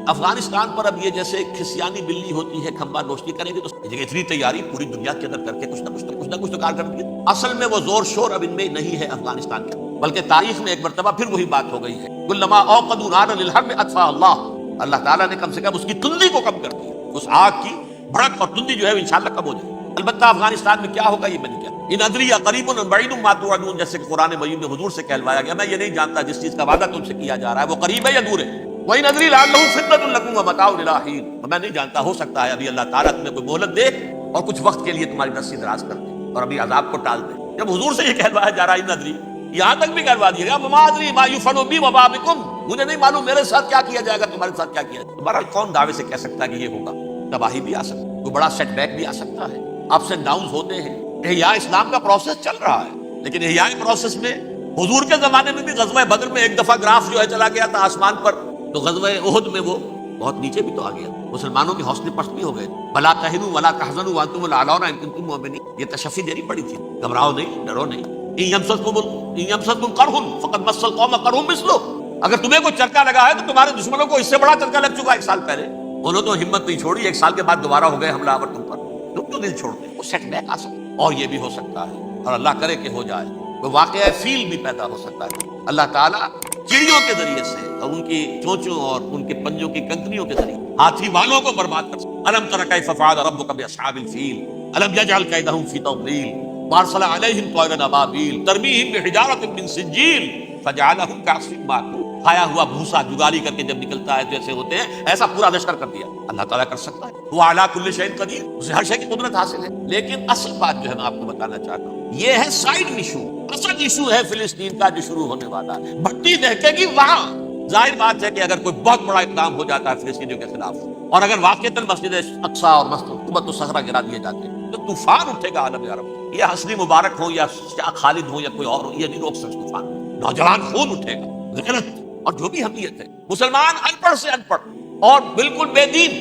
افغانستان پر اب یہ جیسے کھسیانی بلی ہوتی ہے کھمبا نوشتی کریں گے، تو اتنی تیاری پوری دنیا کے اندر کر کے کچھ نہ کچھ تو کار کریں گے۔ اصل میں وہ زور شور اب ان میں نہیں ہے افغانستان کے، بلکہ تاریخ میں ایک مرتبہ پھر وہی بات ہو گئی ہے، کلما اوقدوا نارا للحرب اطفاها اللہ، اللہ تعالیٰ نے کم سے کم اس کی تندی کو کم کر دیا، اس آگ کی بھڑک اور تندی جو ہے انشاءاللہ کم ہو جائے۔ البتہ افغانستان میں کیا ہوگا یہ میں نہیں کہتا، ان ادری قریب بعید ما توعدون، جیسے کہ قرآن مجید میں حضور سے کہلوایا گیا، میں یہ نہیں جانتا جس چیز کا وعدہ تم سے کیا جا رہا ہے وہ قریب ہے یا دور ہے، وَإِنْ أَدْرِي لَعَلَّهُ فِتْنَةٌ لَكُمْ وَمَتَاعٌ إِلَىٰ حِينٍ، میں نہیں جانتا، ہو سکتا ہے ابھی اللہ تعالیٰ تمہیں کوئی مہلت دے اور کچھ وقت کے لیے تمہاری رسی دراز کر دے اور ابھی عذاب کو ٹال دے۔ جب حضور سے یہ کہلوایا جا رہا ہے ان ادری، یہاں تک بھی کہلوا دیا گیا وَمَا أَدْرِي مَا يُفْعَلُ بِي وَمَا بِكُمْ، مجھے نہیں معلوم میرے ساتھ کیا کیا جائے گا، تمہارے ساتھ کیا کیا جائے گا۔ تمہارا کون دعوے سے کہہ سکتا ہے کہ یہ ہوگا؟ تباہی بھی آ سکتی ہے، کوئی بڑا سیٹ بیک بھی آ سکتا ہے، اپس اینڈ ڈاؤنز ہوتے ہیں۔ احیاء اسلام کا پروسیس چل رہا ہے، لیکن احیاء پروسیس میں حضور کے زمانے میں بھی غزوہ بدر میں ایک دفعہ گراف جو ہے چلا گیا تھا آسمان پر، تو غزوہ احد میں وہ بہت نیچے بھی تو آ گیا، مسلمانوں کے حوصلے پست بھی ہو گئے، بلا تہنوا ولا تحزنوا وانتم الاعلون ان کنتم مؤمنین، یہ تشفی دینی پڑی تھی، گھبراؤ نہیں، ڈرو نہیں، ان یمسسکم قرح فقد مس القوم قرح مثلہ، اگر تمہیں کوئی چرکا لگا ہے تو تمہارے دشمنوں کو اس سے بڑا چرکا لگ چکا 1 سال پہلے، انہوں تو ہمت نہیں چھوڑی، 1 سال کے بعد دوبارہ ہو گئے حملہ آور تم پر، تم کیوں دل چھوڑتے؟ وہ سیٹ بیک آ سکتا ہے، اور یہ بھی ہو سکتا ہے، اور اللہ کرے کہ ہو جائے، وہ واقعہ فیل بھی پیدا ہو سکتا ہے، اللہ تعالیٰ چڑیوں کے ذریعے سے اور ان کی چونچوں اور ان کے پنجوں کی کنکریوں کے ذریعے ہاتھی والوں کو برباد کر سکتا۔ الم تر کیف فعل ربک باصحاب الفیل الم یجعل کیدہم فی تضلیل وارسل علیہم طیرا ابابیل ترمیہم بحجارۃ من سجیل فجعلہم کعصف مأکول، کھایا ہوا بھوسا جگالی کر کے جب نکلتا ہے جیسے ہوتے ہیں، ایسا پورا لشکر کر دیا۔ اللہ تعالیٰ کر سکتا ہے، وہ اعلیٰ کل شیء قدیر، اسے ہر شے کی قدرت حاصل ہے۔ لیکن اصل بات جو ہے میں آپ کو بتانا چاہتا ہوں، یہ ہے سائیڈ ایشو، اصل ایشو ہے فلسطین کا جو شروع ہونے والا ہے، بھٹی دہکے گی وہاں۔ ظاہر بات ہے کہ اگر کوئی بہت بڑا اقدام ہو جاتا ہے فلسطینیوں کے خلاف اور اگر واقعتاً مسجد اقصیٰ اور مسجد قبۃ الصخرہ گرا دیے جاتے تو طوفان اٹھے گا عالم عرب. یہ حسنی مبارک ہو یا شاہ خالد ہو یا کوئی اور ہو، یہ نہیں روک سکتے طوفان. نوجوان خون اٹھے گا، غیرت اور جو بھی حمیت ہے. مسلمان ان پڑھ سے ان پڑھ اور بالکل بے دین،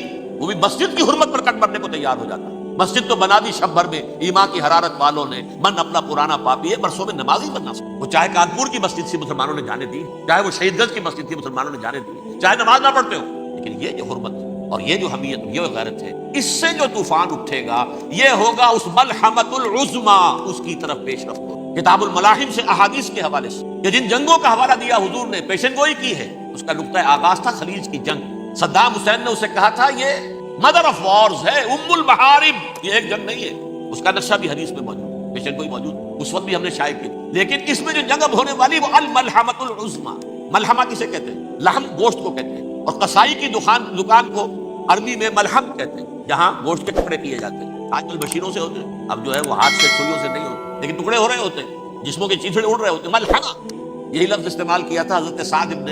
وہ بھی مسجد کی حرمت پر کٹ مرنے کو تیار ہو جاتا ہے. مسجد تو بنا دی شب بھر میں ایمان کی حرارت والوں نے، من اپنا پرانا پاپی ہے، برسوں میں نماز ہی بننا سکتا. وہ چاہے کانپور کی مسجد سے مسلمانوں نے جانے دی، چاہے وہ شہید گنج کی مسجد تھی مسلمانوں نے جانے دی، چاہے نماز نہ پڑھتے ہو، لیکن یہ جو حرمت اور یہ جو حمیت یہ غیرت ہے، اس سے جو طوفان اٹھے گا یہ ہوگا اس ملحمۃ العظما، اس کی طرف پیش رفت ہو. کتاب الملاحم سے احادیث کے حوالے سے کہ جن جنگوں کا حوالہ دیا حضور نے، پیشن گوئی کی ہے، اس کا نقطہ آغاز تھا خلیج کی جنگ. صدام حسین نے اسے کہا تھا یہ مدر آف وارز ہے، ام المحارب، یہ ایک جنگ نہیں ہے. اس کا نقشہ بھی حدیث میں موجود، پیشن گوئی موجود، اس وقت بھی ہم نے شائع کی. لیکن اس میں جو جنگ اب ہونے والی وہ الملحمۃ العظما. ملحمہ کسے کہتے ہیں؟ لحم گوشت کو کہتے ہیں. اور قصائی کی دکان کو عربی میں ملحم کہتے ہیں، جہاں گوشت کے ٹکڑے کیے جاتے ہیں. آج کل مشینوں سے ہوتے ہیں، اب جو ہے وہ ہاتھ سے چھریوں سے نہیں ہوتے، لیکن ٹکڑے ہو رہے ہوتے ہیں، جسموں کے چیچڑے اڑ رہے ہوتے ہیں. ملحمہ یہی لفظ استعمال کیا تھا حضرت سعد ابن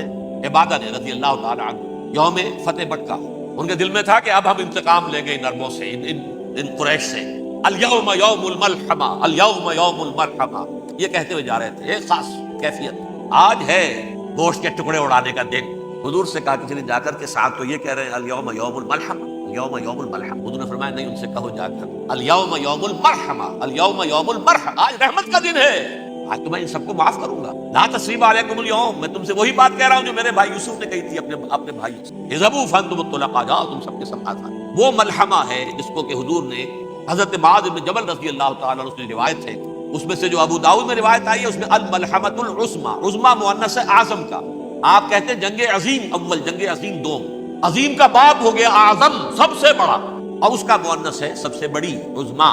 عبادہ نے رضی اللہ تعالی عنہ یوم فتح مکہ. ان کے دل میں تھا کہ اب ہم انتقام لیں گے ان عربوں سے، ان قریش سے. الیوم یوم الملحمہ، الیوم یوم الملحمہ، یہ کہتے ہوئے جا رہے تھے. ایک خاص کیفیت، آج ہے گوشت کے ٹکڑے اڑانے کا دن. حضور سے کہا کہ چلیے جا کر کے ساتھ تو یہ کہہ رہے ہیں الیوم یوم الملحمہ، الیوم یوم الملحمہ. حضور نے فرمایا نہیں، ان سے کہو جا کر الیوم یوم المرحمہ، الیوم یوم المرحمہ، آج رحمت کا دن ہے، آج تو میں ان سب کو معاف کروں گا. لا تثریب علیکم اليوم، میں تم سے وہی بات کہہ رہا ہوں جو میرے بھائی یوسف نے کہی تھی اپنے بھائی سے. اذهبوا فانتم الطلقاء، جاؤ تم سب کے سب آزاد. وہ ملحمہ ہے جس کو کہ حضور نے حضرت معاذ بن جبل رضی اللہ تعالیٰ عنہ کی روایت ہے، اس میں سے جو ابو داؤد میں روایت آئی ہے اس میں الملحمۃ العظما، عظما مؤنث ہے اعظم کا. آپ کہتے ہیں جنگ عظیم اول، جنگ عظیم دوم. عظیم کا باب ہو گیا اعظم، سب سے بڑا، اور اس کا مؤنث ہے سب سے بڑی، عظما.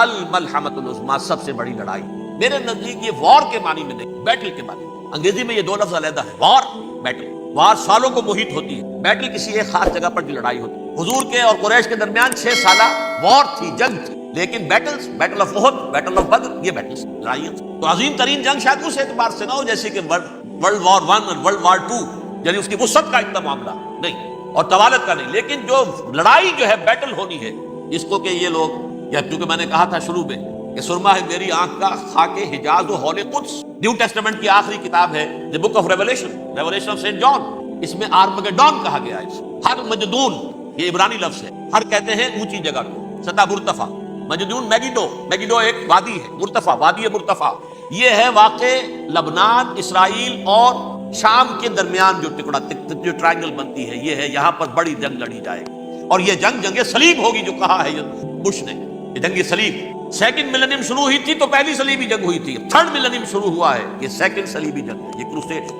الملحمۃ العظما، سب سے بڑی لڑائی. میرے نزدیک یہ وار کے معنی میں نہیں، بیٹل کے معنی. انگریزی میں یہ دو لفظ علیحدہ ہے، وار، بیٹل. وار سالوں کو محیط ہوتی ہے، بیٹل کسی ایک خاص جگہ پر کی لڑائی ہوتی ہے. حضور کے اور قریش کے درمیان 6 سالہ وار تھی، جنگ تھی. لیکن battles, battle of Uhud, battle of Badr, یہ بیٹلز لڑائیاں. تو عظیم ترین جنگ شاید اس اعتبار سے نہ ہو جیسے کہ ورلڈ وار 1 اور ورلڈ وار 2، یعنی اس کی وسعت کا اتنا معاملہ نہیں اور طوالت کا نہیں. لیکن جو لڑائی جو ہے بیٹل ہونی ہے، جس کو کہ یہ لوگ، یا کیونکہ میں نے کہا تھا شروع میں کہ سرما ہے میری آنکھ کا خاک حجاز و ہول قدس. نیو ٹیسٹمنٹ کی آخری کتاب ہے the book of revelation, revelation of saint John. اس میں آرمگیڈون کہا گیا ہے. ہر مجدون، یہ عبرانی لفظ ہے، ہر کہتے ہیں اونچی جگہ کو، سطح مرتفع. مجدون میگیڈو، میگیڈو ایک وادی ہے، مرتفع، وادی مرتفع. یہ ہے واقع لبنان، اسرائیل اور شام کے درمیان جو ٹکڑا، جو ٹرائنگل بنتی ہے، یہ ہے. یہاں پر بڑی جنگ لڑی جائے گی اور یہ جنگ صلیب ہوگی جو کہا ہے بش نے، یہ جنگ صلیب. سیکنڈ ملینیم شروع ہوئی تھی تو پہلی صلیبی جنگ ہوئی تھی. تھرڈ ملینیم شروع ہوا ہے، یہ سیکنڈ صلیبی جنگ ہے، یہ کروسیڈ.